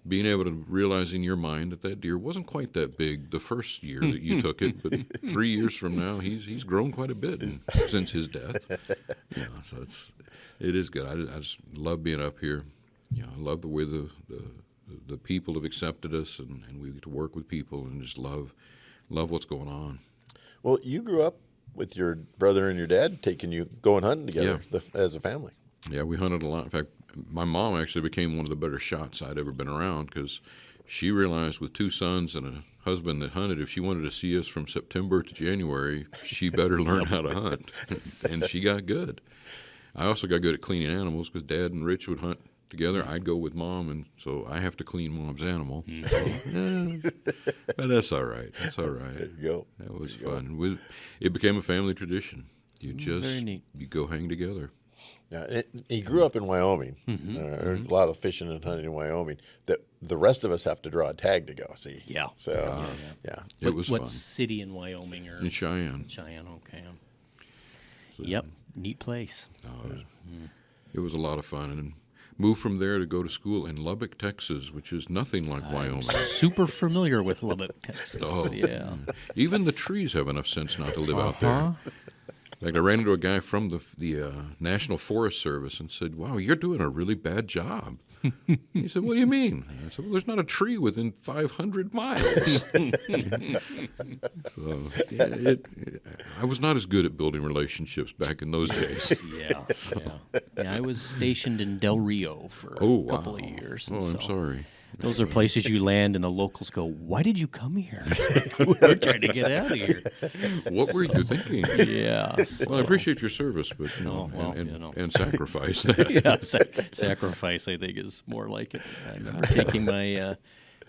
S3: being able to realize in your mind that deer wasn't quite that big the first year that you took it, but 3 years from now, he's grown quite a bit since his death. So it is good. I just love being up here. I love the way the people have accepted us, and we get to work with people, and just love what's going on.
S2: Well, you grew up with your brother and your dad going hunting together as a family.
S3: Yeah, we hunted a lot. In fact, my mom actually became one of the better shots I'd ever been around because she realized with 2 sons and a husband that hunted, if she wanted to see us from September to January, she better learn how to hunt. And she got good. I also got good at cleaning animals because Dad and Rich would hunt together. I'd go with Mom, and so I have to clean Mom's animal. But that's all right. That's all right.
S2: There you go.
S3: That was fun. It became a family tradition.
S1: Very neat.
S3: You go hang together.
S2: Yeah, he grew up in Wyoming. There's a lot of fishing and hunting in Wyoming. That the rest of us have to draw a tag to go see.
S1: Yeah.
S2: So
S3: It was
S1: what
S3: fun.
S1: city in Wyoming or
S3: In Cheyenne.
S1: Cheyenne? Okay. Yep. Neat place.
S3: It was a lot of fun. And moved from there to go to school in Lubbock, Texas, which is nothing like Wyoming.
S1: Super familiar with Lubbock, Texas. Yeah.
S3: Even the trees have enough sense not to live out there. In fact, I ran into a guy from the National Forest Service and said, "Wow, you're doing a really bad job." He said, "What do you mean?" I said, "Well, there's not a tree within 500 miles." So I was not as good at building relationships back in those days.
S1: Yeah, I was stationed in Del Rio for a couple of years.
S3: Oh, I'm sorry.
S1: Those are places you land and the locals go, "Why did you come here?" We're trying to get out of here.
S3: What were you thinking?
S1: Yeah.
S3: Well, I appreciate your service, but and sacrifice.
S1: Sacrifice, I think, is more like it. I remember taking my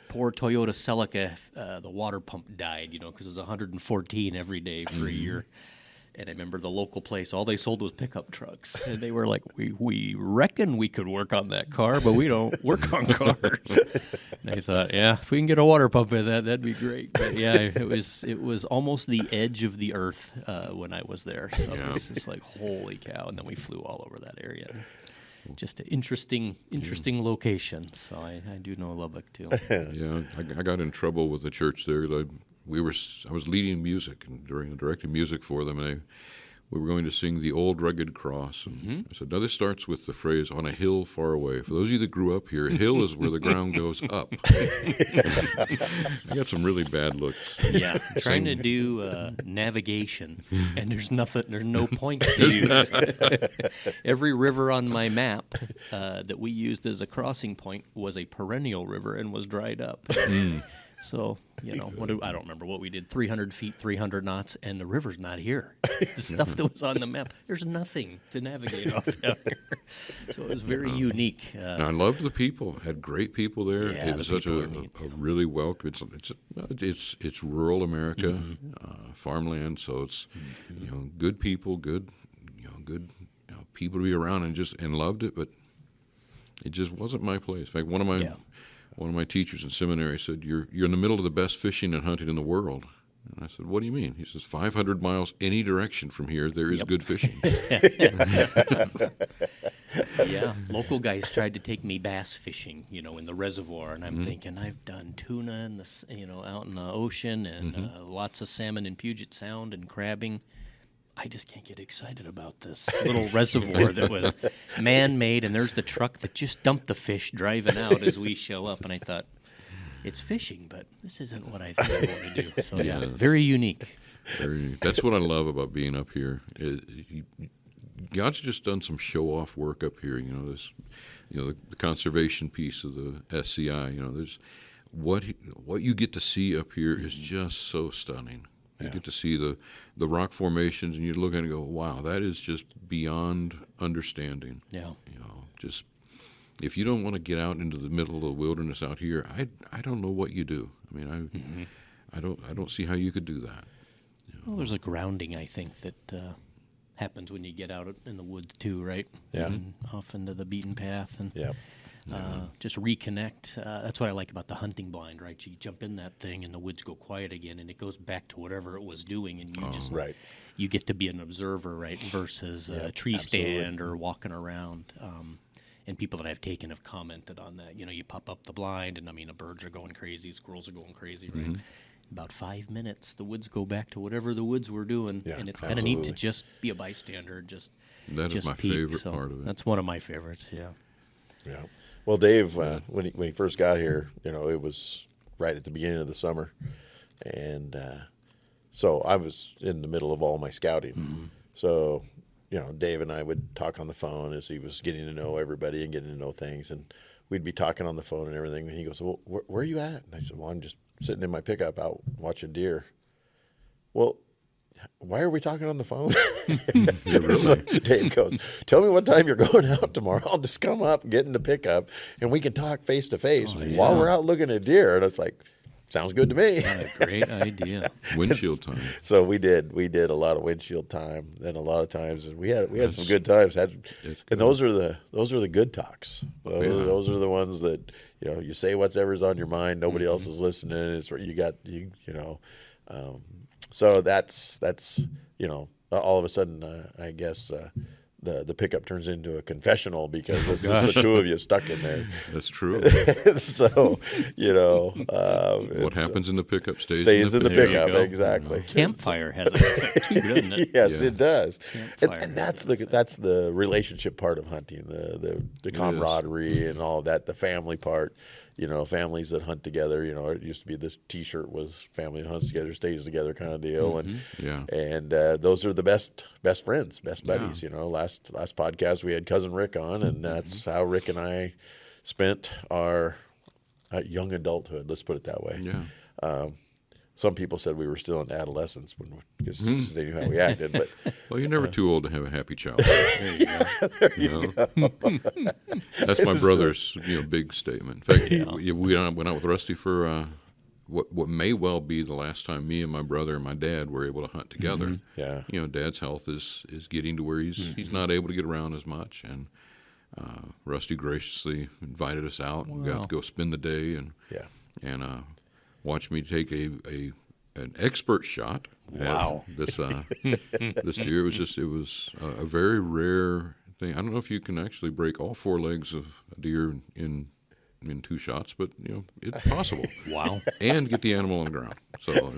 S1: poor Toyota Celica. The water pump died, because it was 114 every day for a year. And I remember the local place, all they sold was pickup trucks. And they were like, we reckon we could work on that car, but we don't work on cars. And I thought, if we can get a water pump in that'd be great. But it was almost the edge of the earth when I was there. So it was just like, holy cow. And then we flew all over that area. Just an interesting location. So I do know Lubbock, too.
S3: Yeah, I got in trouble with the church there. I was leading music and directing music for them, and we were going to sing "The Old Rugged Cross." And I said, "Now this starts with the phrase 'on a hill far away.' For those of you that grew up here, a hill is where the ground goes up." I got some really bad looks.
S1: Yeah, trying to do navigation, and there's no points to use. Every river on my map that we used as a crossing point was a perennial river and was dried up. So, I don't remember what we did, 300 feet, 300 knots, and the river's not here. The stuff that was on the map, there's nothing to navigate off down here. So it was very unique.
S3: I loved the people, had great people there.
S1: Yeah,
S3: it was such a really welcome, it's rural America, farmland, so it's, good people, good people to be around and loved it, but it just wasn't my place. In fact, one of my teachers in seminary said, you're in the middle of the best fishing and hunting in the world. And I said, "What do you mean?" He says, 500 miles any direction from here, there is good fishing.
S1: Yeah, local guys tried to take me bass fishing, in the reservoir, and I'm thinking I've done tuna out in the ocean and lots of salmon in Puget Sound and crabbing. I just can't get excited about this little reservoir that was man-made, and there's the truck that just dumped the fish driving out as we show up. And I thought, it's fishing, but this isn't what I think I want to do. So, yeah, very unique.
S3: That's what I love about being up here. God's just done some show-off work up here. The conservation piece of the SCI. There's what you get to see up here is just so stunning. You get to see the rock formations, and you look at it and go, wow, that is just beyond understanding.
S1: Yeah.
S3: Just if you don't want to get out into the middle of the wilderness out here, I don't know what you do. I mean, I don't see how you could do that.
S1: Well, there's a grounding, I think, that happens when you get out in the woods too, right?
S2: Yeah.
S1: And off into the beaten path and
S2: Yeah.
S1: just reconnect. That's what I like about the hunting blind, right? You jump in that thing and the woods go quiet again, and it goes back to whatever it was doing, and you just
S2: Right.
S1: you get to be an observer, right? Versus a tree
S2: absolutely.
S1: stand or walking around. And people that I've taken have commented on that. You pop up the blind, and I mean, the birds are going crazy, squirrels are going crazy, right? About 5 minutes, the woods go back to whatever the woods were doing,
S2: Yeah,
S1: and it's kind of neat to
S2: absolutely.
S1: just be a bystander,
S3: That is
S1: just
S3: my
S1: peek.
S3: favorite
S1: So
S3: part of it.
S1: That's one of my favorites. Yeah.
S2: Yeah. Well, Dave, when he first got here, it was right at the beginning of the summer, and so I was in the middle of all my scouting. So, Dave and I would talk on the phone as he was getting to know everybody and getting to know things, and we'd be talking on the phone and everything. And he goes, "Well, where are you at?" And I said, "Well, I'm just sitting in my pickup out watching deer." Well, why are we talking on the phone? So Dave goes, "Tell me what time you're going out tomorrow. I'll just come up, get in the pickup, and we can talk face to face while we're out looking at deer." And it's like, sounds good to me.
S1: What a great idea.
S3: Windshield time.
S2: So we did a lot of windshield time, and a lot of times, and we had some good times. And those are the good talks. Those are the ones that you say whatever's on your mind. Nobody else is listening. It's where you got. So that's all of a sudden, I guess the pickup turns into a confessional because this is the two of you stuck in there.
S3: That's true.
S2: So
S3: What happens in the pickup stays
S2: in the
S1: There you
S2: pickup.
S1: go.
S2: Exactly.
S1: Campfire has an effect too, doesn't it?
S2: Yes, it does.
S1: Campfire.
S2: And that's the relationship part of hunting, the camaraderie and all of that, the family part. Families that hunt together. It used to be this T-shirt was family that hunts together, stays together kind of deal, and those are the best friends, best buddies. Last podcast we had cousin Rick on, and that's how Rick and I spent our young adulthood. Let's put it that way.
S3: Yeah.
S2: Some people said we were still in adolescence because they knew how we acted, but
S3: Well, you're never too old to have a happy childhood.
S1: There you go.
S3: That's my brother's big statement. In fact, we went out with Rusty for what may well be the last time me and my brother and my dad were able to hunt together.
S2: Yeah.
S3: Dad's health is getting to where he's not able to get around as much, and Rusty graciously invited us out and got to go spend the day and watch me take an expert shot
S1: Wow.
S3: at this this deer. It was a very rare thing. I don't know if you can actually break all four legs of a deer in 2 shots, but it's possible.
S1: Wow.
S3: And get the animal on the ground. So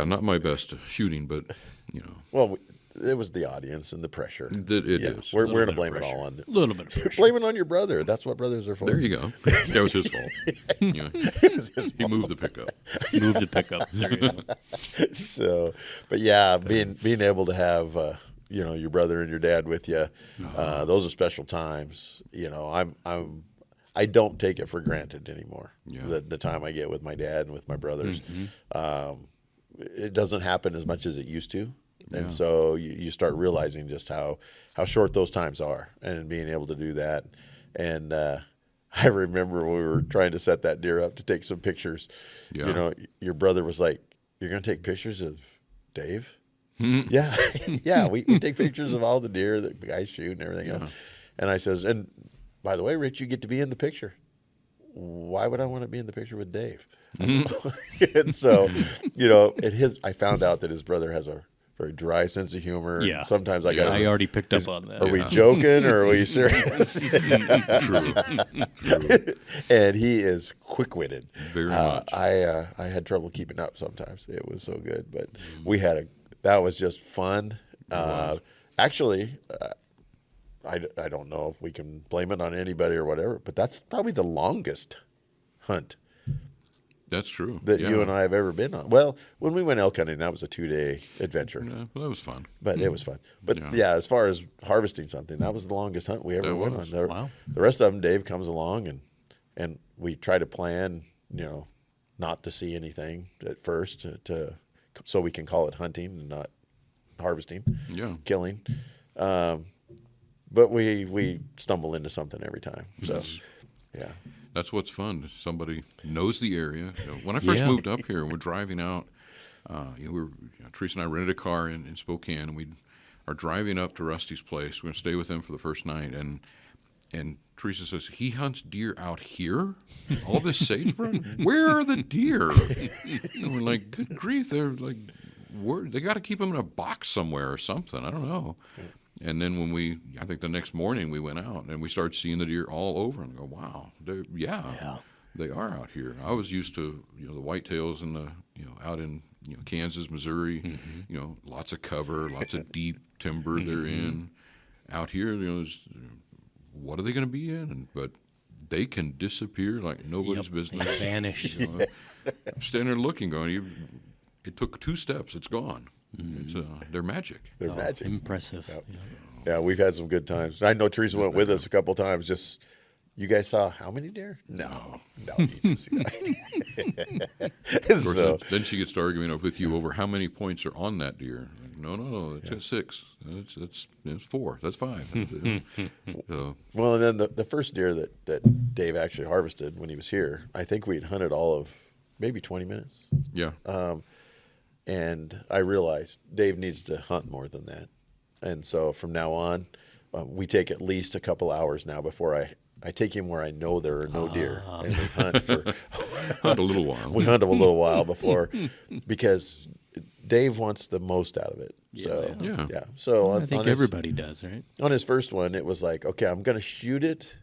S3: not my best shooting, but
S2: well, it was the audience and the pressure.
S3: It is.
S2: We're going to
S1: bit of
S2: blame it
S1: pressure.
S2: all on
S1: A little bit of pressure.
S2: blame it on your brother. That's what brothers are for.
S3: There you go. That was his fault. He moved the pickup.
S1: Move the pickup. There you go.
S2: So, but being able to have your brother and your dad with you, those are special times. I don't take it for granted anymore.
S3: Yeah.
S2: The time I get with my dad and with my brothers, it doesn't happen as much as it used to, and so you start realizing just how short those times are, and being able to do that. And I remember when we were trying to set that deer up to take some pictures.
S3: Yeah.
S2: Your brother was like, "You're going to take pictures of Dave?" Yeah, yeah. We take pictures of all the deer that the guys shoot and everything else. And I says, and by the way, Rich, you get to be in the picture. Why would I want to be in the picture with Dave? And so, I found out that his brother has a very dry sense of humor.
S1: Yeah.
S2: And sometimes I
S1: I already picked up on that.
S2: Are we joking or are we serious?
S3: True.
S2: And he is quick-witted.
S3: Very much.
S2: I had trouble keeping up sometimes. It was so good, but we had That was just fun. Actually, I don't know if we can blame it on anybody or whatever, but that's probably the longest hunt
S3: That's true.
S2: that you and I have ever been on. Well, when we went elk hunting, that was a 2-day adventure,
S3: Yeah, well, that was fun.
S2: but it was fun. But
S3: Yeah.
S2: yeah, as far as harvesting something, that was the longest hunt we ever
S3: That
S2: went
S3: was.
S2: on.
S1: Wow.
S2: The rest of them, Dave comes along and we try to plan, not to see anything at first so we can call it hunting and not harvesting,
S3: Yeah.
S2: killing. But we stumble into something every time. So, yeah.
S3: That's what's fun. Somebody knows the area. When I first
S1: Yeah.
S3: moved up here, and we're driving out. Teresa and I rented a car in Spokane, and we are driving up to Rusty's place. We're going to stay with him for the first night, and Teresa says, he hunts deer out here? All this sagebrush? Where are the deer? And we're like, good grief, they're like, they got to keep them in a box somewhere or something. I don't know. And then I think the next morning we went out and we started seeing the deer all over and go, wow, they are out here. I was used to, the whitetails and out in, Kansas, Missouri, lots of cover, lots of deep timber they're in. Out here, what are they going to be in? But they can disappear like nobody's business.
S1: They vanish.
S3: I'm standing there looking, going, it took 2 steps, it's gone. It's, they're magic.
S2: They're magic.
S1: Impressive.
S2: Yep.
S1: Yeah.
S2: Yeah, we've had some good times. I know Teresa went with us a couple times. Just, you guys saw how many deer? No, you didn't see that.
S3: Of course,
S2: So,
S3: then she gets to arguing with you over how many points are on that deer. Like, no, it's just 6. It's 4. That's 5. So,
S2: well, and then the first deer that Dave actually harvested when he was here, I think we'd hunted all of maybe 20 minutes.
S3: yeah.
S2: And I realized Dave needs to hunt more than that. And so from now on, we take at least a couple hours now before I take him where I know there are no deer. And we hunt
S3: Hunt a little while.
S2: we hunt him a little while before, because Dave wants the most out of it. So,
S3: Yeah.
S2: So
S1: I think everybody does, right?
S2: on his first one, it was like, okay, I'm going to shoot it,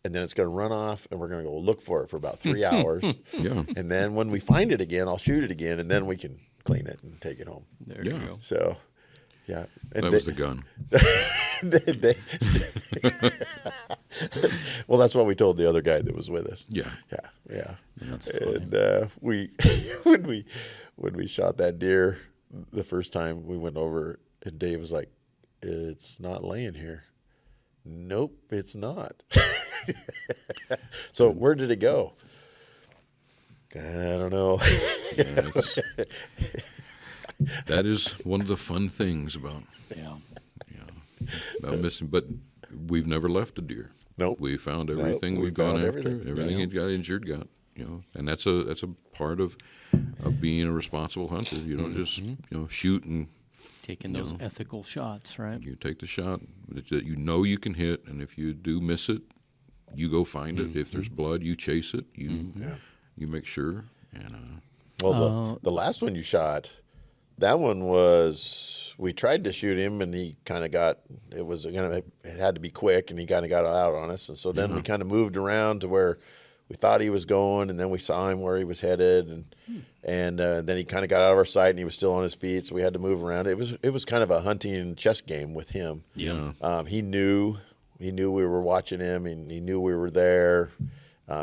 S2: and then it's going to run off, and we're going to go look for it for about 3 hours.
S3: Yeah.
S2: And then when we find it again, I'll shoot it again, and then we can clean it and take it home.
S1: There you
S3: Yeah.
S1: go.
S2: So, yeah. And
S3: That was the gun.
S2: well, that's what we told the other guy that was with us.
S3: Yeah.
S2: Yeah.
S1: That's
S2: And we when we shot that deer the first time, we went over, and Dave was like, "It's not laying here." Nope, it's not. So where did it go? I don't know.
S3: That is one of the fun things about
S1: Yeah.
S3: missing. But we've never left a deer.
S2: Nope.
S3: We found
S2: Nope,
S3: everything
S2: we
S3: we've gone
S2: found
S3: after.
S2: everything.
S3: Everything
S2: Yeah.
S3: it got injured got. And that's a part of being a responsible hunter. You don't just shoot and
S1: Taking those ethical shots, right?
S3: you take the shot that you can hit, and if you do miss it, you go find it. If there's blood, you chase it. You make sure. And
S2: Well, the last one you shot, that one was, we tried to shoot him, and he kind of got, it had to be quick, and he kind of got out on us. And so then we kind of moved around to where we thought he was going, and then we saw him where he was headed, and then he kind of got out of our sight, and he was still on his feet, so we had to move around. It was kind of a hunting chess game with him.
S1: Yeah.
S2: He knew we were watching him, and he knew we were there.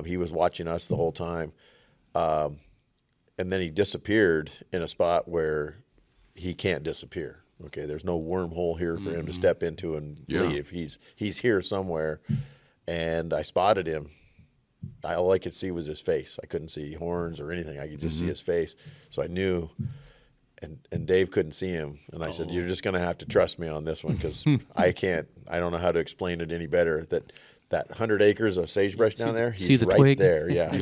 S2: He was watching us the whole time. And then he disappeared in a spot where he can't disappear. Okay, there's no wormhole here for him to step into and leave. He's here somewhere, and I spotted him. All I could see was his face. I couldn't see horns or anything. I could just see his face. So I knew, and Dave couldn't see him. And I said, "You're just going to have to trust me on this one, because I don't know how to explain it any better. That 100 acres of sagebrush down there,
S1: see
S2: he's
S1: the
S2: right
S1: twig?
S2: there." Yeah.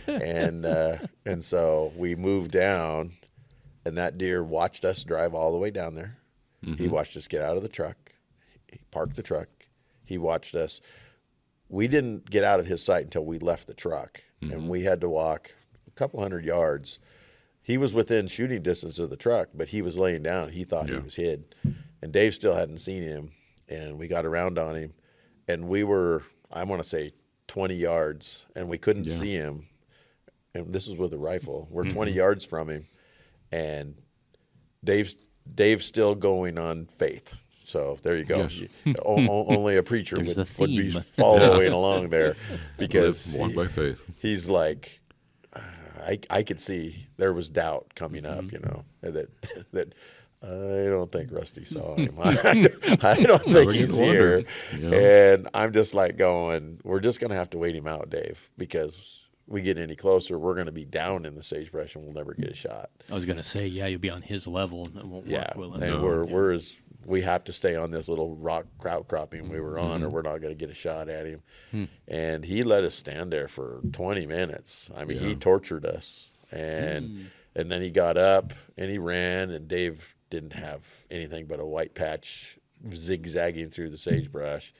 S3: Yeah.
S2: And so we moved down, and that deer watched us drive all the way down there. He watched us get out of the truck. He parked the truck. He watched us. We didn't get out of his sight until we left the truck, and we had to walk a couple hundred yards. He was within shooting distance of the truck, but he was laying down. He thought he was hid, and Dave still hadn't seen him. And we got around on him, and we were, I want to say, 20 yards, and we couldn't see him. And this was with a rifle. We're 20 yards from him, and Dave's Dave's still going on faith. So there you go.
S3: Yes.
S2: Only a preacher
S1: There's
S2: would
S1: the
S2: be
S1: theme.
S2: following along there, because
S3: Walk by faith.
S2: he's like, I could see there was doubt coming up, that I don't think Rusty saw him. I don't think
S3: begin
S2: he's
S3: to wonder,
S2: here. And I'm just like going, we're just going to have to wait him out, Dave, because we get any closer, we're going to be down in the sagebrush and we'll never get a shot.
S1: I was going to say, yeah, you'll be on his level and it won't work, will it?
S2: And we have to stay on this little rock outcropping we were on, or we're not going to get a shot at him. And he let us stand there for 20 minutes. I mean, he tortured us. And then he got up and he ran, and Dave didn't have anything but a white patch zigzagging through the sagebrush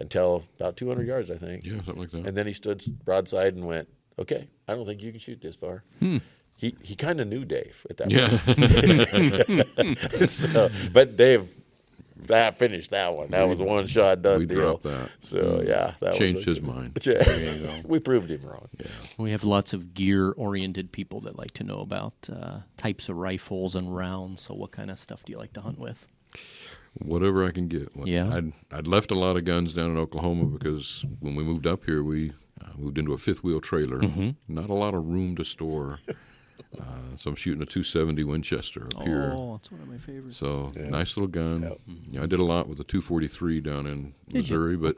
S2: until about 200 yards, I think.
S3: Yeah, something like that.
S2: And then he stood broadside and went, okay, I don't think you can shoot this far. He kind of knew Dave at that point. So, but Dave finished that one. That was a one-shot done
S3: We
S2: deal.
S3: dropped that.
S2: So, yeah. That
S3: Changed
S2: was
S3: his mind.
S2: We proved him wrong.
S3: Yeah.
S1: We have lots of gear-oriented people that like to know about types of rifles and rounds. So what kind of stuff do you like to hunt with?
S3: Whatever I can get.
S1: Yeah.
S3: I'd left a lot of guns down in Oklahoma because when we moved up here, we moved into a fifth-wheel trailer. Not a lot of room to store. So I'm shooting a 270 Winchester up here.
S1: Oh, that's one of my favorites.
S3: So nice little gun. I did a lot with the 243 down in Missouri, but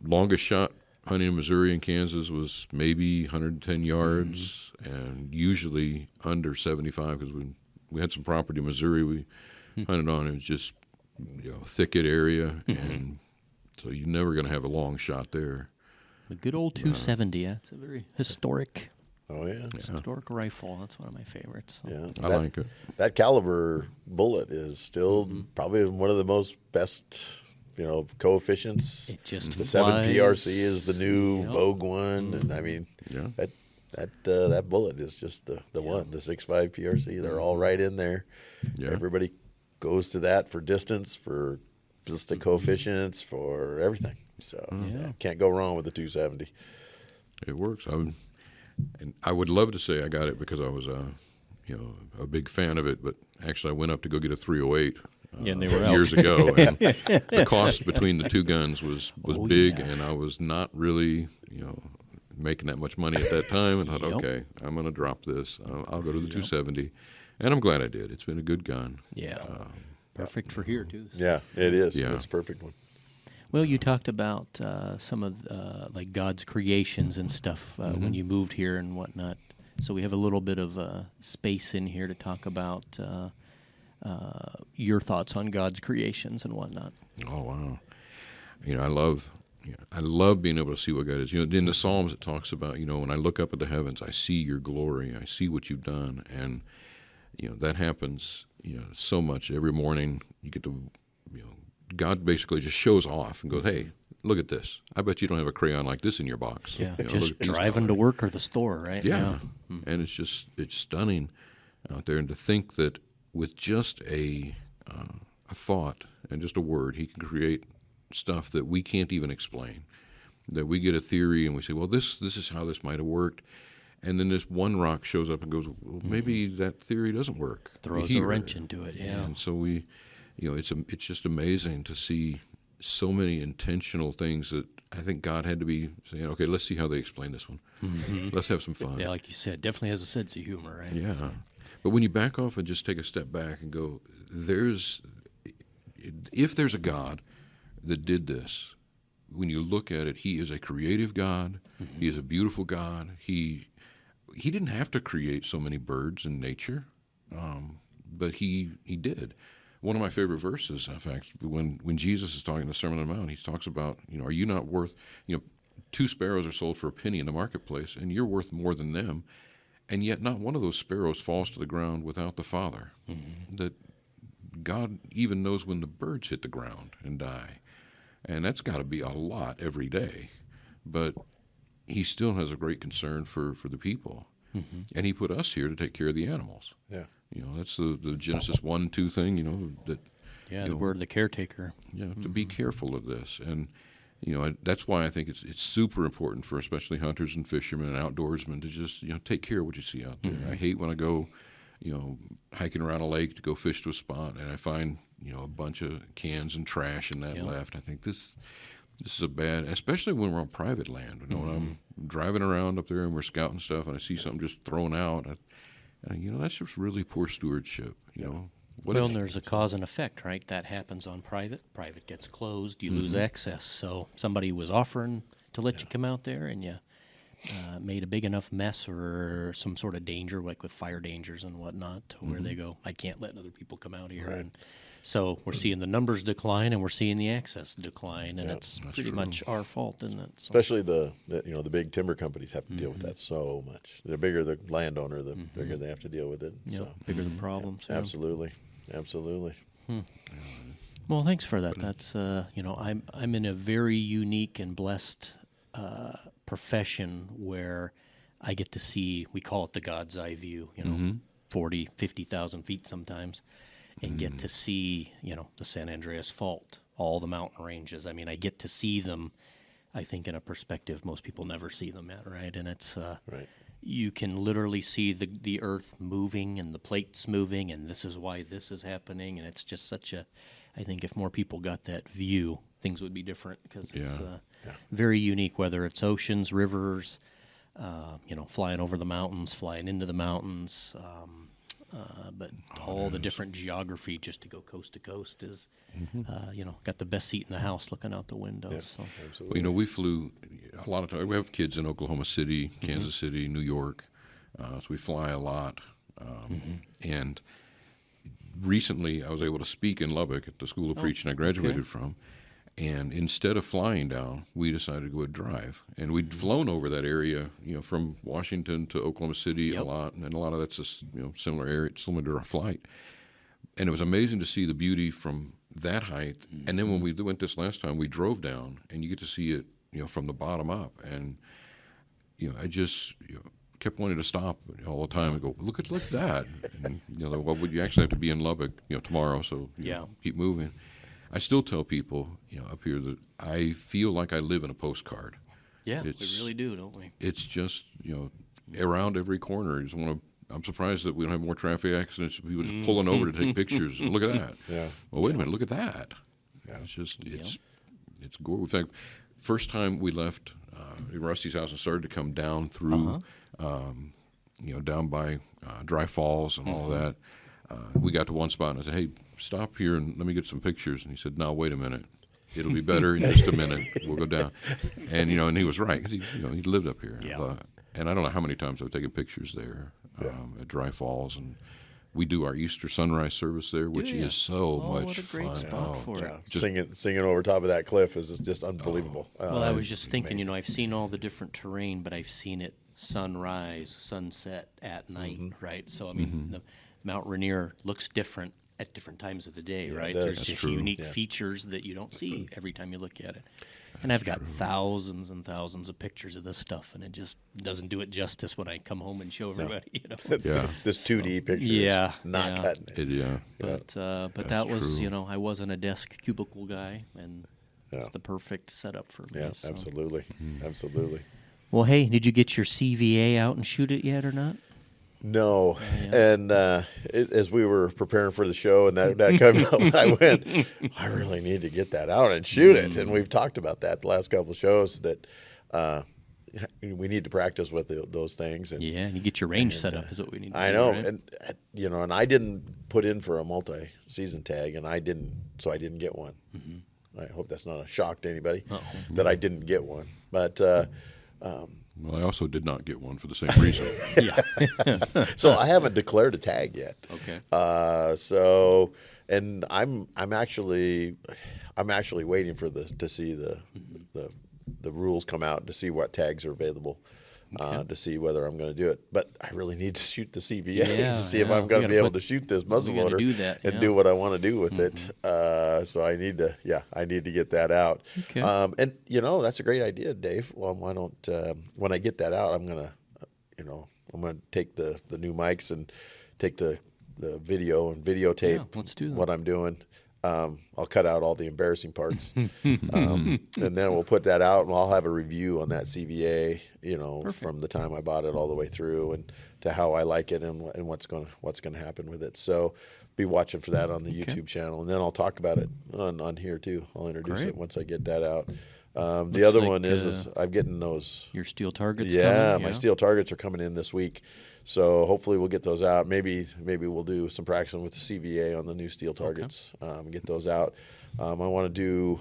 S3: longest shot hunting in Missouri and Kansas was maybe 110 yards, and usually under 75, because we had some property in Missouri we hunted on. It was just thicket area, and so you're never going to have a long shot there.
S1: The good old 270. That's a very historic rifle. That's one of my favorites. So.
S2: Yeah,
S3: I like it.
S2: That caliber bullet is still probably one of the most best, coefficients.
S1: It just
S2: the 7
S1: flies.
S2: PRC is the new Vogue one, and I mean that bullet is just the one. The 6.5 PRC, they're all right in there.
S3: Yeah.
S2: Everybody goes to that for distance, for ballistic coefficients, for everything. So can't go wrong with the 270.
S3: It works. I would love to say I got it because I was a big fan of it, but actually I went up to go get a 308
S1: and they were out.
S3: years ago, and the cost between the two guns was big, and I was not really making that much money at that time, and thought, okay, I'm going to drop this. I'll go to the 270, and I'm glad I did. It's been a good gun.
S1: Yeah. Perfect for here, too.
S2: Yeah, it is.
S3: Yeah.
S2: It's a perfect one.
S1: Well, you talked about some of like God's creations and stuff when you moved here and whatnot. So we have a little bit of space in here to talk about your thoughts on God's creations and whatnot.
S3: Oh wow! I love being able to see what God is. In the Psalms it talks about when I look up at the heavens, I see your glory, I see what you've done, and that happens so much every morning. You get to God basically just shows off and goes, hey, look at this. I bet you don't have a crayon like this in your box.
S1: Yeah,
S3: look
S1: just
S3: at these
S1: driving to
S3: colors.
S1: work or the store, right?
S3: Yeah. And it's stunning out there. And to think that with just a thought and just a word, he can create stuff that we can't even explain. That we get a theory and we say, well, this is how this might have worked. And then this one rock shows up and goes, well, maybe that theory doesn't work.
S1: Throws a wrench into it, yeah.
S3: And so it's just amazing to see so many intentional things that I think God had to be saying, okay, let's see how they explain this one. Let's have some fun.
S1: Yeah, like you said, definitely has a sense of humor, right?
S3: Yeah. But when you back off and just take a step back and go, if there's a God that did this, when you look at it, he is a creative God. He is a beautiful God. He didn't have to create so many birds in nature, but he did. One of my favorite verses, in fact, when Jesus is talking in the Sermon on the Mount, he talks about, are you not worth, 2 sparrows are sold for a penny in the marketplace, and you're worth more than them, and yet not one of those sparrows falls to the ground without the Father. That God even knows when the birds hit the ground and die, and that's got to be a lot every day, but he still has a great concern for the people, and he put us here to take care of the animals.
S2: Yeah.
S3: That's the Genesis 1-2 thing, that...
S1: Yeah, the word of the caretaker.
S3: Yeah, to be careful of this. And, that's why I think it's super important for especially hunters and fishermen and outdoorsmen to just, take care of what you see out there. I hate when I go hiking around a lake to go fish to a spot, and I find a bunch of cans and trash in that
S1: Yeah.
S3: left. I think this is a bad, especially when we're on private land. When I'm driving around up there and we're scouting stuff, and I see something just thrown out, that's just really poor stewardship.
S1: Well, and there's a cause and effect, right? That happens on private. Private gets closed, you lose access. So somebody was offering to let you come out there, and you made a big enough mess or some sort of danger, like with fire dangers and whatnot, to where they go, I can't let other people come out here.
S2: Right.
S1: And so we're seeing the numbers decline, and we're seeing the access decline, and
S2: Yeah,
S1: it's pretty much our fault, isn't it? So,
S2: Especially the big timber companies have to deal with that so much. The bigger the landowner, the bigger they have to deal with it.
S1: yeah,
S2: So
S1: bigger the problems. Yeah.
S2: absolutely.
S1: Well, thanks for that. That's I'm in a very unique and blessed profession where I get to see, we call it the God's eye view, 40, 50,000 feet sometimes, and get to see, the San Andreas Fault, all the mountain ranges. I mean, I get to see them, I think, in a perspective most people never see them at, right? And it's
S2: Right.
S1: you can literally see the earth moving and the plates moving, and this is why this is happening. And it's just I think if more people got that view, things would be different, because it's very unique, whether it's oceans, rivers, flying over the mountains, flying into the mountains, but all the different geography just to go coast to coast is, got the best seat in the house looking out the window.
S2: Yeah,
S1: So.
S2: absolutely.
S3: Well, we flew a lot of times. We have kids in Oklahoma City, Kansas City, New York, so we fly a lot. And recently, I was able to speak in Lubbock at the school of preaching I graduated from. And instead of flying down, we decided to go a drive. And we'd flown over that area, from Washington to Oklahoma City a lot, and a lot of that's a similar area, similar to our flight. And it was amazing to see the beauty from that height. And then when we went this last time, we drove down, and you get to see it, from the bottom up. And I just kept wanting to stop all the time and go, look at that. And, well, you actually have to be in Lubbock, tomorrow, so keep moving. I still tell people, up here that I feel like I live in a postcard.
S1: Yeah, we really do, don't we?
S3: It's just, around every corner. You just I'm surprised that we don't have more traffic accidents. People just pulling over to take pictures. Look at that.
S2: Yeah.
S3: Well, wait a minute. Look at that.
S2: Yeah.
S3: It's just, it's gorgeous. In fact, first time we left Rusty's house and started to come down through, down by Dry Falls and all of that, we got to one spot and I said, hey, stop here and let me get some pictures. And he said, no, wait a minute. It'll be better in just a minute. We'll go down. And, and he was right, because he lived up here.
S1: Yeah.
S3: And I don't know how many times I've taken pictures there at Dry Falls. And we do our Easter sunrise service there, which is so much
S1: what a great
S3: fun.
S1: spot for it.
S2: Yeah. Singing over top of that cliff is just unbelievable.
S1: Well, I was just thinking, I've seen all the different terrain, but I've seen it sunrise, sunset at night, right? So, I mean, the Mount Rainier looks different at different times of the day, right?
S2: it does.
S1: There's
S2: That's
S1: just
S3: true.
S1: unique features that you don't see every time you look at it. And I've got thousands and thousands of pictures of this stuff, and it just doesn't do it justice when I come home and show everybody,
S3: Yeah.
S2: This 2D picture
S1: Yeah,
S2: is not
S1: yeah.
S2: cutting it.
S1: But
S3: That's
S1: that was,
S3: true.
S1: I wasn't a desk cubicle guy, and it's the perfect setup for me.
S2: Yeah,
S1: so.
S2: absolutely. Absolutely.
S1: Well, hey, did you get your CVA out and shoot it yet or not?
S2: No, and as we were preparing for the show and that came up, I went, I really need to get that out and shoot it. And we've talked about that the last couple of shows, that we need to practice with those things. And
S1: Yeah, and you get your range set up is what we need to
S2: I
S1: do,
S2: know,
S1: right?
S2: and and I didn't put in for a multi-season tag, and I didn't get one. I hope that's not a shock to anybody that I didn't get one, but.
S3: Well, I also did not get one for the same reason.
S1: Yeah.
S2: So I haven't declared a tag yet.
S1: Okay.
S2: So, and I'm actually waiting for to see the rules come out, to see what tags are available, to see whether I'm going to do it. But I really need to shoot the CVA to see if I'm going to be able to shoot this muzzleloader and do what I want to do with it. So I need to get that out.
S1: Okay.
S2: And that's a great idea, Dave. Well, why don't when I get that out, I'm gonna take the new mics and take the video and videotape
S1: let's do that.
S2: what I'm doing. I'll cut out all the embarrassing parts, and then we'll put that out, and I'll have a review on that CVA, from the time I bought it all the way through, and to how I like it, and what's going to happen with it. So be watching for that on the YouTube channel, and then I'll talk about it on here too. I'll introduce it once I get that out. The other
S1: like,
S2: one is I'm getting those.
S1: Your steel targets.
S2: Yeah,
S1: coming?
S2: my steel targets are coming in this week, so hopefully we'll get those out. Maybe we'll do some practicing with the CVA on the new steel targets. Get those out. I want to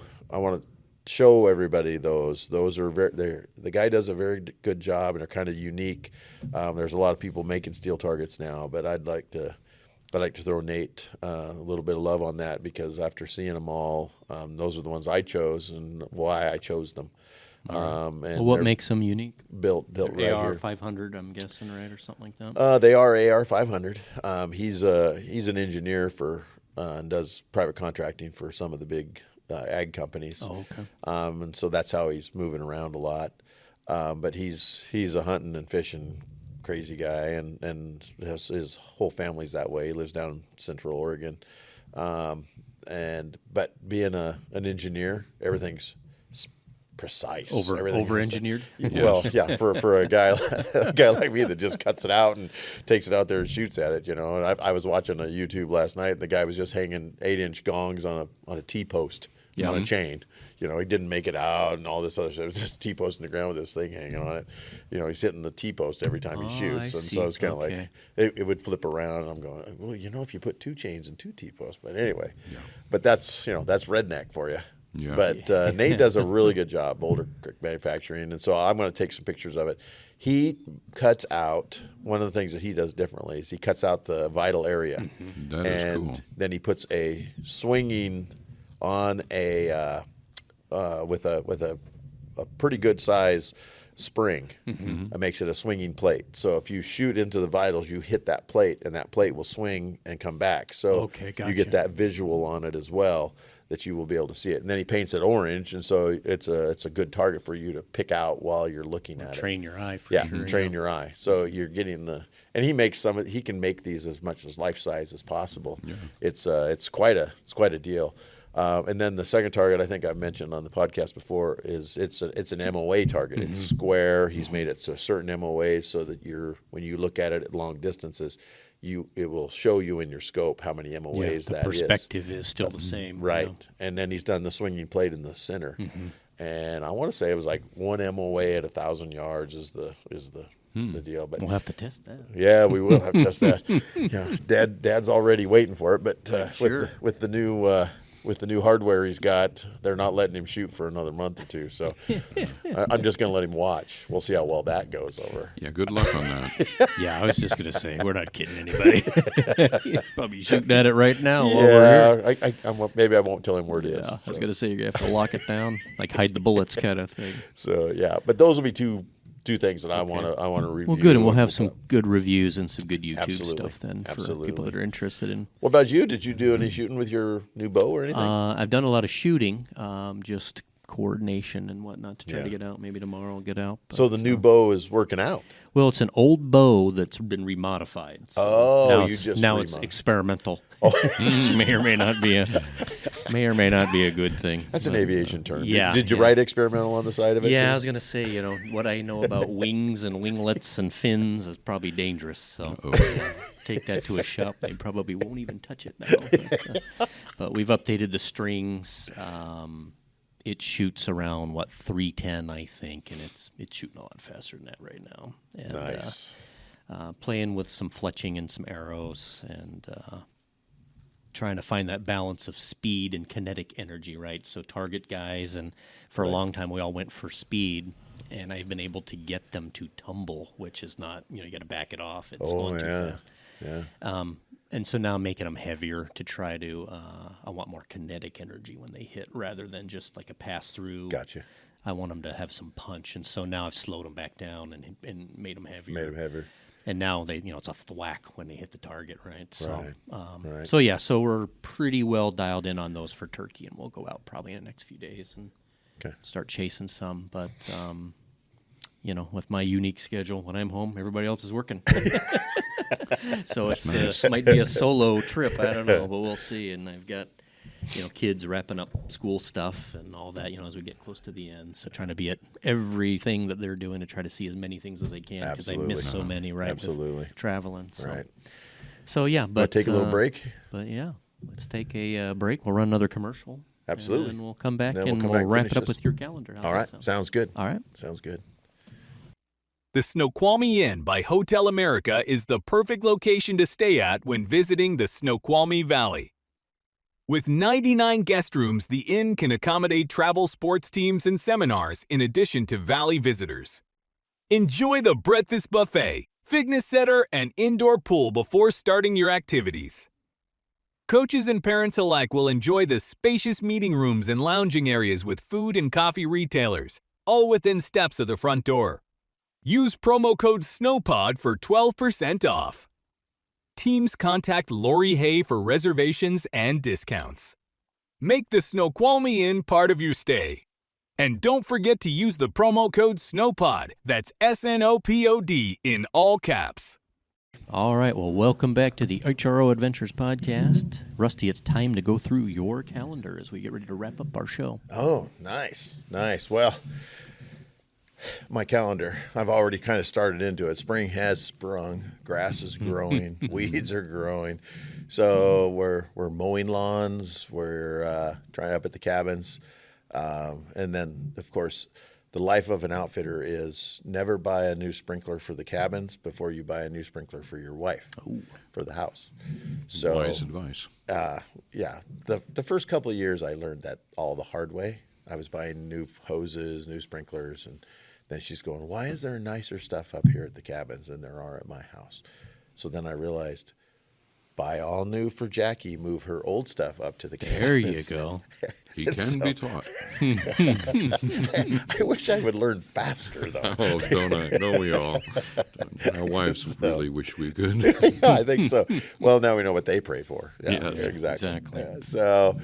S2: show everybody those. Those are the guy does a very good job, and they're kind of unique. There's a lot of people making steel targets now, but I'd like to throw Nate a little bit of love on that, because after seeing them all, those are the ones I chose and why I chose them. And
S1: what makes them unique?
S2: Built right
S1: AR
S2: here.
S1: 500, I'm guessing, right, or something like that.
S2: They are AR 500. He's an engineer and does private contracting for some of the big ag companies.
S1: Oh, okay.
S2: And so that's how he's moving around a lot. But he's a hunting and fishing crazy guy, and his whole family's that way. He lives down in Central Oregon, but being an engineer, everything's precise.
S1: Over engineered.
S2: Well, yeah, for a guy like me that just cuts it out and takes it out there and shoots at it, And I was watching a YouTube last night, and the guy was just hanging 8-inch gongs on a T-post on a chain. He didn't make it out and all this other stuff. It was just a T-post in the ground with this thing hanging on it. He's hitting the T-post every time he shoots.
S1: I
S2: And
S1: see.
S2: so it's kind of
S1: Okay.
S2: like, it would flip around, and I'm going, well, if you put 2 chains and 2 T-posts. But anyway, but that's redneck for you.
S3: Yeah.
S2: But Nate does a really good job, Boulder Creek Manufacturing. And so I'm going to take some pictures of it. He cuts out, one of the things that he does differently is he cuts out the vital area.
S3: That is
S2: and
S3: cool.
S2: then he puts a swinging on with a pretty good size spring. It makes it a swinging plate. So if you shoot into the vitals, you hit that plate, and that plate will swing and come back. So
S1: Okay,
S2: you
S1: gotcha.
S2: get that visual on it as well, that you will be able to see it. And then he paints it orange, and so it's a good target for you to pick out while you're looking at it.
S1: Train your eye for
S2: Yeah,
S1: sure.
S2: train your eye. So you're getting and he makes he can make these as much as life size as possible.
S3: Yeah.
S2: It's quite a deal. And then the second target, I think I mentioned on the podcast before, is it's an MOA target. It's square. He's made it to a certain MOA so that when you look at it at long distances, it will show you in your scope how many MOAs
S1: the
S2: that is.
S1: perspective is still the same.
S2: Right. And then he's done the swinging plate in the center. And I want to say it was like 1 MOA at 1,000 yards is the deal. But
S1: We'll have to test that.
S2: yeah, we will have to test that. Dad's already waiting for it, but
S1: Sure.
S2: with the new hardware he's got, they're not letting him shoot for another month or two. So I'm just going to let him watch. We'll see how well that goes over.
S3: Yeah, good luck on that.
S1: Yeah, I was just going to say, we're not kidding anybody. He's probably shooting at it right now while we're here.
S2: Maybe I won't tell him where it is.
S1: Yeah, I was
S2: So,
S1: going to say, you're going to have to lock it down, like hide the bullets kind of thing.
S2: so, yeah, but those will be two things that I want to review.
S1: Well, good, and we'll have some good reviews and some good YouTube
S2: Absolutely.
S1: stuff then for
S2: Absolutely.
S1: people that are interested in.
S2: What about you? Did you do any shooting with your new bow or anything?
S1: I've done a lot of shooting, just coordination and whatnot to try
S2: Yeah.
S1: to get out. Maybe tomorrow I'll get out.
S2: So the new bow is working out.
S1: Well, it's an old bow that's been remodified. So
S2: Oh,
S1: now
S2: you
S1: it's,
S2: just
S1: now it's
S2: remod-
S1: experimental. Which may or may not be a good thing.
S2: That's an
S1: But,
S2: aviation term.
S1: yeah,
S2: Did you
S1: yeah.
S2: write experimental on the side of it?
S1: Yeah,
S2: too?
S1: I was gonna say, what I know about wings and winglets and fins is probably dangerous. So take that to a shop. They probably won't even touch it now. But we've updated the strings. It shoots around 310, I think, and it's shooting a lot faster than that right now. And,
S2: Nice.
S1: playing with some fletching and some arrows and trying to find that balance of speed and kinetic energy, right? So target guys, and for a long time we all went for speed, and I've been able to get them to tumble, which is not, you got to back it off. It's going too fast.
S2: Yeah.
S1: And so now making them heavier to try to, I want more kinetic energy when they hit rather than just like a pass through.
S2: Gotcha.
S1: I want them to have some punch, and so now I've slowed them back down and made them heavier.
S2: Made him heavier.
S1: And now they, it's a thwack when they hit the target, right? So,
S2: Right.
S1: so yeah, so we're pretty well dialed in on those for turkey, and we'll go out probably in the next few days and
S2: Okay.
S1: start chasing some. But with my unique schedule, when I'm home, everybody else is working. So it's might be a solo trip. I don't know, but we'll see. And I've got kids wrapping up school stuff and all that, as we get close to the end. So trying to be at everything that they're doing to try to see as many things as they can because I miss so many, right?
S2: Absolutely.
S1: With traveling. So.
S2: Right.
S1: So, yeah. But
S2: take a little break?
S1: But, yeah, let's take a break. We'll run another commercial.
S2: Absolutely.
S1: And we'll come back
S2: Then
S1: and
S2: we'll
S1: we'll wrap
S2: finish
S1: it up
S2: this.
S1: with your calendar. How's
S2: All
S1: that
S2: right.
S1: sound?
S2: Sounds good.
S1: All right.
S2: Sounds good.
S4: The Snoqualmie Inn by Hotel America is the perfect location to stay at when visiting the Snoqualmie Valley. With 99 guest rooms, the inn can accommodate travel sports teams and seminars in addition to Valley visitors. Enjoy the breakfast buffet, fitness center, and indoor pool before starting your activities. Coaches and parents alike will enjoy the spacious meeting rooms and lounging areas with food and coffee retailers, all within steps of the front door. Use promo code SNOWPOD for 12% off. Teams contact Lori Hay for reservations and discounts. Make the Snoqualmie Inn part of your stay. And don't forget to use the promo code SNOWPOD, that's SNOPOD in all caps.
S1: All right. Well, welcome back to the HRO Adventures podcast. Rusty, it's time to go through your calendar as we get ready to wrap up our show.
S2: Oh, nice. Nice. Well, my calendar, I've already kind of started into it. Spring has sprung. Grass is growing. Weeds are growing. So we're mowing lawns. We're trying up at the cabins. And then, of course, the life of an outfitter is never buy a new sprinkler for the cabins before you buy a new sprinkler for your wife for the house. So
S3: Wise advice.
S2: yeah, the first couple of years I learned that all the hard way. I was buying new hoses, new sprinklers, and then she's going, "Why is there nicer stuff up here at the cabins than there are at my house?" So then I realized, buy all new for Jackie, move her old stuff up to the cabins.
S1: There you go.
S3: He can be taught.
S2: I wish I would learn faster, though.
S3: Oh, don't I? Don't we all? Our wives really wish we could.
S2: Yeah, I think so. Well, now we know what they pray for. Yeah,
S3: Yes,
S2: exactly. Yeah, so,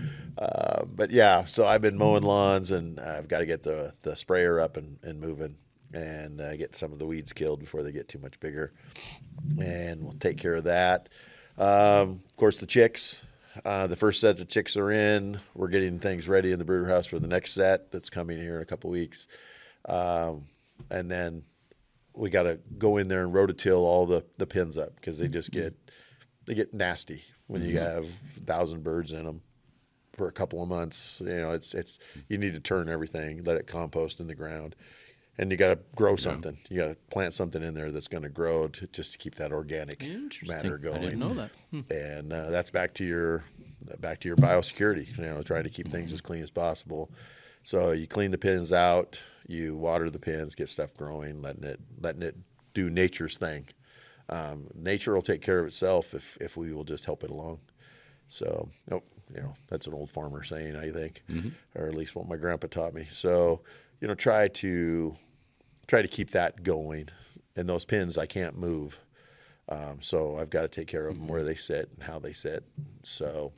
S2: but yeah, so I've been mowing lawns, and I've got to get the sprayer up and moving, and get some of the weeds killed before they get too much bigger, and we'll take care of that. Of course, the chicks. The first set of chicks are in. We're getting things ready in the breeder house for the next set that's coming here in a couple weeks. And then we got to go in there and rototill all the pins up because they just get nasty when you have 1,000 birds in them for a couple of months. It's you need to turn everything, let it compost in the ground. And you got to grow something. You got to plant something in there that's going to grow just to keep that organic matter going.
S1: I didn't know that.
S2: And that's back to your biosecurity. Trying to keep things as clean as possible. So you clean the pins out, you water the pins, get stuff growing, letting it do nature's thing. Nature will take care of itself if we will just help it along. So that's an old farmer saying, I think, or at least what my grandpa taught me. So try to keep that going. And those pins I can't move. So I've got to take care of them where they sit and how they sit. So,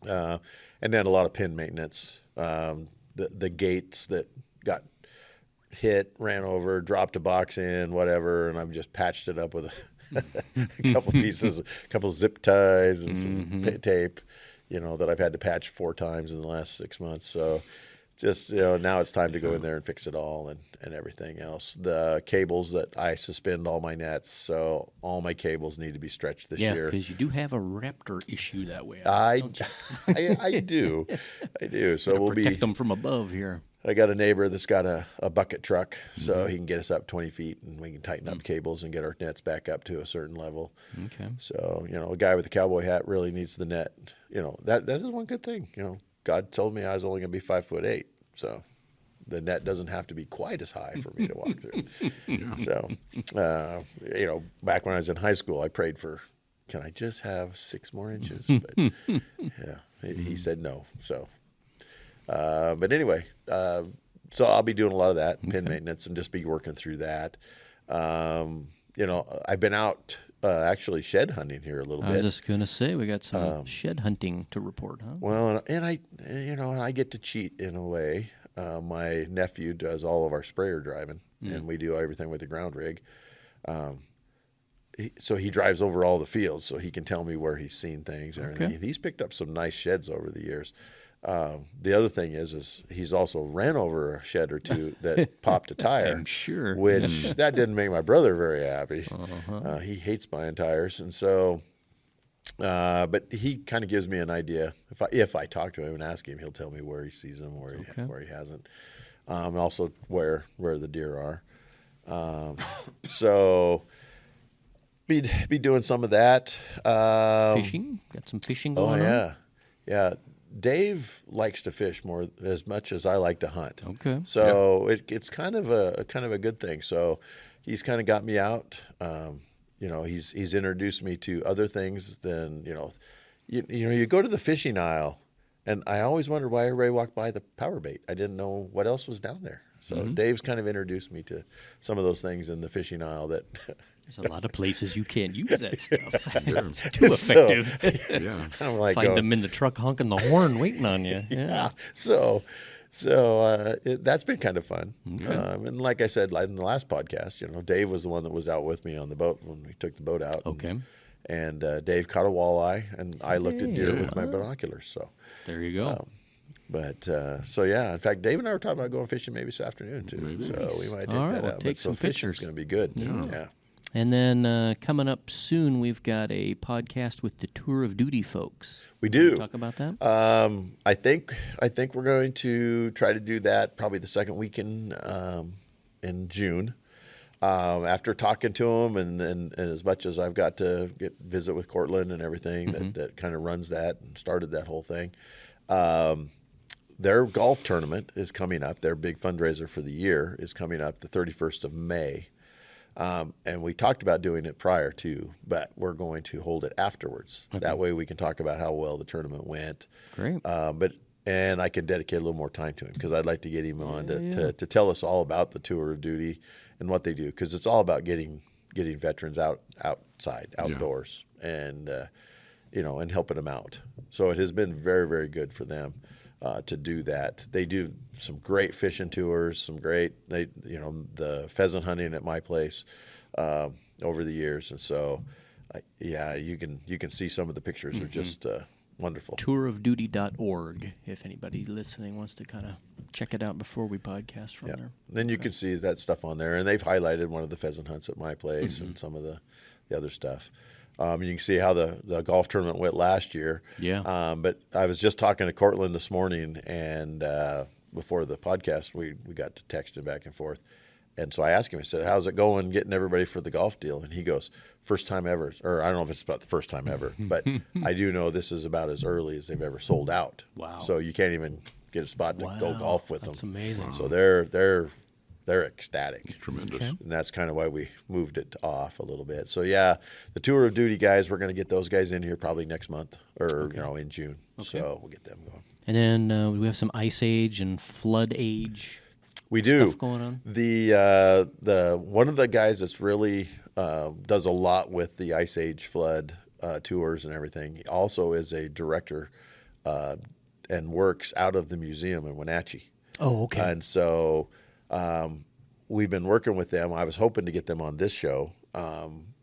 S2: and then a lot of pin maintenance. The gates that got hit, ran over, dropped a box in, whatever, and I've just patched it up with a couple pieces, a couple zip ties and some tape, that I've had to patch 4 times in the last 6 months. So just, now it's time to go in there and fix it all and everything else. The cables that I suspend all my nets, so all my cables need to be stretched this
S1: Yeah,
S2: year.
S1: because you do have a raptor issue that way.
S2: I
S1: don't you?
S2: I do. So we'll
S1: protect them from above here.
S2: I got a neighbor that's got a bucket truck, so he can get us up 20 feet, and we can tighten up cables and get our nets back up to a certain level.
S1: Okay.
S2: So, a guy with a cowboy hat really needs the net. That is one good thing. God told me I was only going to be 5'8", so the net doesn't have to be quite as high for me to walk through. So, back when I was in high school, I prayed for, can I just have 6 more inches? But yeah, he said no. So, but anyway, so I'll be doing a lot of that pin maintenance and just be working through that. I've been out actually shed hunting here a little
S1: I
S2: bit.
S1: was just going to say, we got some shed hunting to report, huh?
S2: Well, and I get to cheat in a way. My nephew does all of our sprayer driving, and we do everything with the ground rig. so he drives over all the fields, so he can tell me where he's seen things and everything.
S1: Okay.
S2: He's picked up some nice sheds over the years. The other thing is he's also ran over a shed or two that popped a tire.
S1: I'm sure.
S2: Which that didn't make my brother very happy.
S1: Uh-huh.
S2: He hates buying tires, and so. But he kind of gives me an idea. If I talk to him and ask him, he'll tell me where he sees them, where he hasn't, and also where the deer are. So be doing some of that.
S1: Fishing? Got some fishing
S2: Oh
S1: going on?
S2: yeah. Dave likes to fish more as much as I like to hunt.
S1: Okay.
S2: So it's kind of a good thing. So he's kind of got me out. He's introduced me to other things than you go to the fishing aisle, and I always wondered why everybody walked by the power bait. I didn't know what else was down there. So Dave's kind of introduced me to some of those things in the fishing aisle that.
S1: There's a lot of places you can't use that stuff. It's too effective.
S3: Yeah.
S2: I'm like,
S1: Find them in the truck honking the horn waiting on you. Yeah.
S2: So that's been kind of fun. And like I said in the last podcast, Dave was the one that was out with me on the boat when we took the boat out.
S1: Okay.
S2: And Dave caught a walleye, and I looked at deer with my binoculars. So
S1: There you go.
S2: in fact, Dave and I were talking about going fishing maybe this afternoon too.
S3: Maybe.
S2: So we might take
S1: All right,
S2: that
S1: we'll
S2: out.
S1: take
S2: So
S1: some
S2: fishing's
S1: pictures.
S2: going to be good. Yeah.
S1: And then coming up soon, we've got a podcast with the Tour of Duty folks.
S2: We do.
S1: Talk about that?
S2: I think we're going to try to do that probably the second week in June. After talking to them and as much as I've got to visit with Cortland and everything that kind of runs that and started that whole thing. Their golf tournament is coming up. Their big fundraiser for the year is coming up the 31st of May. And we talked about doing it prior to, but we're going to hold it afterwards. Okay. That way we can talk about how well the tournament went.
S1: Great.
S2: And I can dedicate a little more time to him because I'd like to get him on to tell us all about the Tour of Duty and what they do, because it's all about getting veterans outside, outdoors, and and helping them out. So it has been very, very good for them to do that. They do some great fishing tours, the pheasant hunting at my place over the years, and so you can see some of the pictures are just wonderful.
S1: Tourofduty.org, if anybody listening wants to kind of check it out before we podcast from there.
S2: Then you can see that stuff on there, and they've highlighted one of the pheasant hunts at my place and some of the other stuff. You can see how the golf tournament went last year.
S1: Yeah.
S2: But I was just talking to Cortland this morning, and before the podcast, we got to texting back and forth. And so I asked him, I said, how's it going getting everybody for the golf deal? And he goes, first time ever. Or I don't know if it's about the first time ever, but I do know this is about as early as they've ever sold out.
S1: Wow.
S2: So you can't even get a spot to go golf with
S1: That's
S2: them.
S1: amazing.
S2: So they're ecstatic.
S3: Tremendous.
S1: Okay.
S2: And that's kind of why we moved it off a little bit. So the Tour of Duty guys, we're going to get those guys in here probably next month or in June.
S1: Okay.
S2: So we'll get them going.
S1: And then we have some Ice Age and Flood Age
S2: We do.
S1: stuff going on.
S2: The one of the guys that's really does a lot with the Ice Age flood tours and everything. He also is a director and works out of the museum in Wenatchee.
S1: Oh, okay.
S2: And so we've been working with them. I was hoping to get them on this show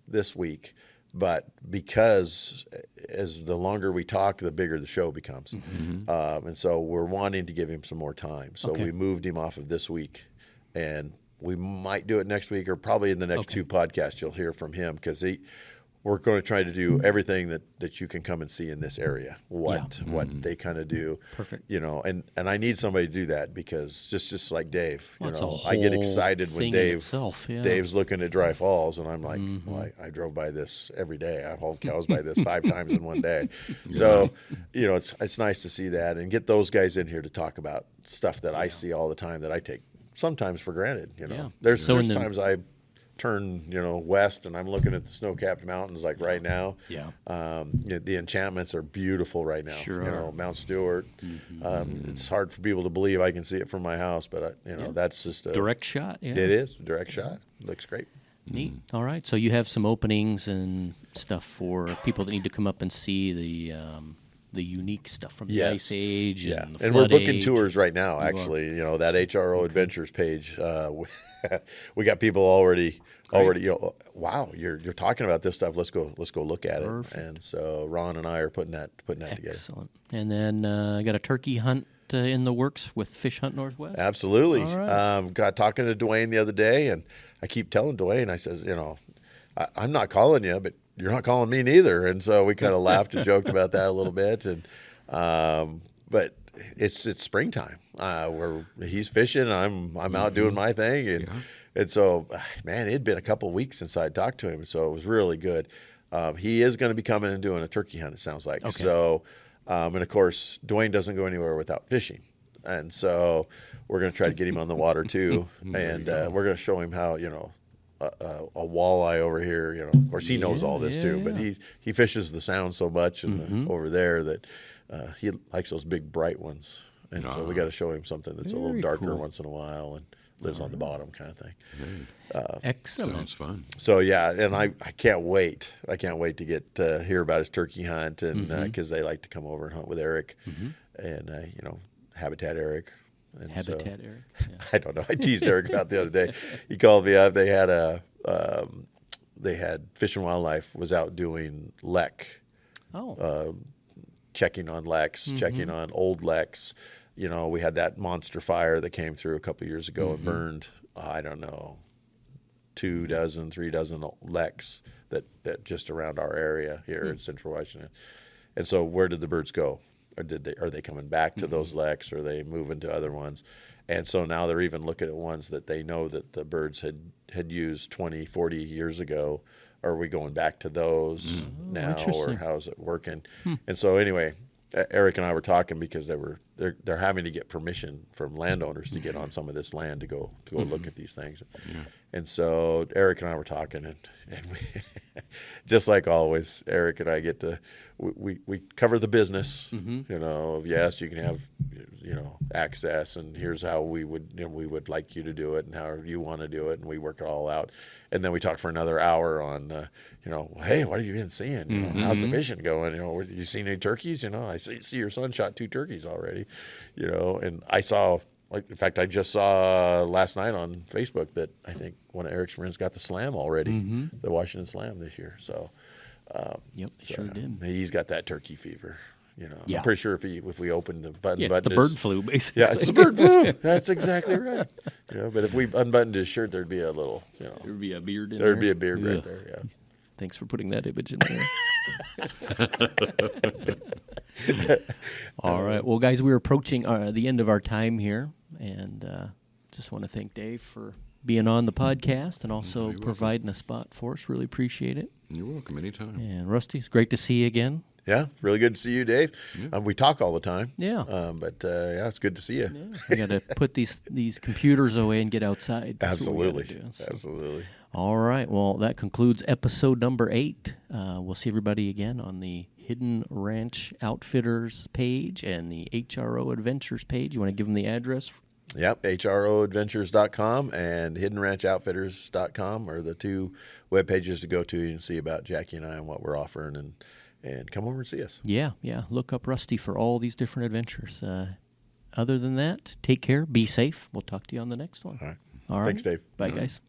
S2: this week, but because as the longer we talk, the bigger the show becomes. And so we're wanting to give him some more time. So we moved him off of this week, and we might do it next week, or probably in the next two podcasts you'll hear from him, because we're going to try to do everything that you can come and see in this area, what they kind of do.
S1: Perfect.
S2: And I need somebody to do that, because just like Dave,
S1: Well, it's a
S2: I get
S1: whole
S2: excited when
S1: thing in itself, yeah.
S2: Dave's looking at Dry Falls, and I'm like, well, I drove by this every day. I hauled cows by this 5 times in one day. So, it's nice to see that and get those guys in here to talk about stuff that I see all the time that I take sometimes for granted.
S1: Yeah.
S2: There's
S1: So in the-
S2: times I turn west and I'm looking at the snow-capped mountains like right now.
S1: Yeah.
S2: The enchantments are beautiful right now.
S1: Sure are.
S2: Mount Stewart. It's hard for people to believe I can see it from my house, but that's just a
S1: Direct shot. Yeah.
S2: It is direct shot. Looks great.
S1: Neat. All right. So you have some openings and stuff for people that need to come up and see the the unique stuff from the
S2: Yes.
S1: Ice Age
S2: Yeah,
S1: and the
S2: and we're
S1: Flood
S2: booking
S1: Age.
S2: tours right now. Actually, that HRO Adventures page, we got people already. Wow, you're talking about this stuff. Let's go look at
S1: Perfect.
S2: it. And so Ron and I are putting that together.
S1: Excellent. And then I got a turkey hunt in the works with Fish Hunt Northwest.
S2: Absolutely.
S1: All right.
S2: Got talking to Dwayne the other day, and I keep telling Dwayne, I says, I'm not calling you, but you're not calling me neither. And so we kind of laughed and joked about that a little bit. And but it's springtime. Where he's fishing, I'm out doing my thing, and so man, it'd been a couple of weeks since I talked to him, so it was really good. He is going to be coming and doing a turkey hunt. It sounds like so. And of course, Dwayne doesn't go anywhere without fishing. And so we're going to try to get him on the water too. And we're going to show him how, a walleye over here, of course he knows all this too, but he fishes the Sound so much and over there that he likes those big bright ones. And so we got to show him something that's a little
S1: Very
S2: darker
S1: cool.
S2: once in a while and lives on the bottom kind of thing.
S1: Excellent.
S3: Sounds fun.
S2: So yeah, and I can't wait. I can't wait to get to hear about his turkey hunt, and because they like to come over and hunt with Eric, and Habitat Eric. And
S1: Habitat Eric. Yeah.
S2: I don't know. I teased Eric about the other day. He called me up. They had Fish and Wildlife was out doing lek, checking on leks, checking on old leks. We had that monster fire that came through a couple years ago and burned, I don't know, 3 dozen leks that just around our area here in Central Washington. And so where did the birds go? Or are they coming back to those leks? Or are they moving to other ones? And so now they're even looking at ones that they know that the birds had used 20, 40 years ago. Are we going back to those now, or
S1: interesting.
S2: how's it working? And so anyway, Eric and I were talking because they're having to get permission from landowners to get on some of this land to go look at these things. And so Eric and I were talking, and we, just like always, Eric and I get to we cover the business. Yes, you can have access, and here's how we would like you to do it, and how you want to do it, and we work it all out. And then we talk for another hour on, hey, what have you been seeing? How's the fishing going? You seen any turkeys? I see your son shot 2 turkeys already, and I saw, in fact, I just saw last night on Facebook that I think one of Eric's friends got the Slam already, the Washington Slam this year. So,
S1: Yep, sure did.
S2: he's got that turkey fever.
S1: Yeah.
S2: I'm pretty sure if we opened the button,
S1: Yeah, it's the bird flu, basically.
S2: Yeah, it's the bird flu. That's exactly right. But if we unbuttoned his shirt, there'd be a little,
S1: There'd be a beard in
S2: there'd
S1: there.
S2: be a beard right
S1: Ugh.
S2: there. Yeah.
S1: Thanks for putting that image in there. All right. Well, guys, we're approaching the end of our time here, and just want to thank Dave for being on the podcast and also providing a spot for us. Really appreciate it.
S3: You're welcome anytime.
S1: And Rusty, it's great to see you again.
S2: Yeah, really good to see you, Dave. We talk all the time.
S1: Yeah.
S2: But it's good to see you.
S1: Yeah. We got to put these computers away and get outside. That's what we
S2: Absolutely.
S1: gotta do, so.
S2: Absolutely.
S1: All right. Well, that concludes episode number 8. We'll see everybody again on the Hidden Ranch Outfitters page and the HRO Adventures page. You want to give them the address?
S2: Yep, HROadventures.com and HiddenRanchOutfitters.com are the 2 web pages to go to. You can see about Jackie and I and what we're offering, and come over and see us.
S1: Yeah. Look up Rusty for all these different adventures. Other than that, take care. Be safe. We'll talk to you on the next one.
S2: All right.
S1: All right.
S2: Thanks, Dave.
S1: Bye, guys.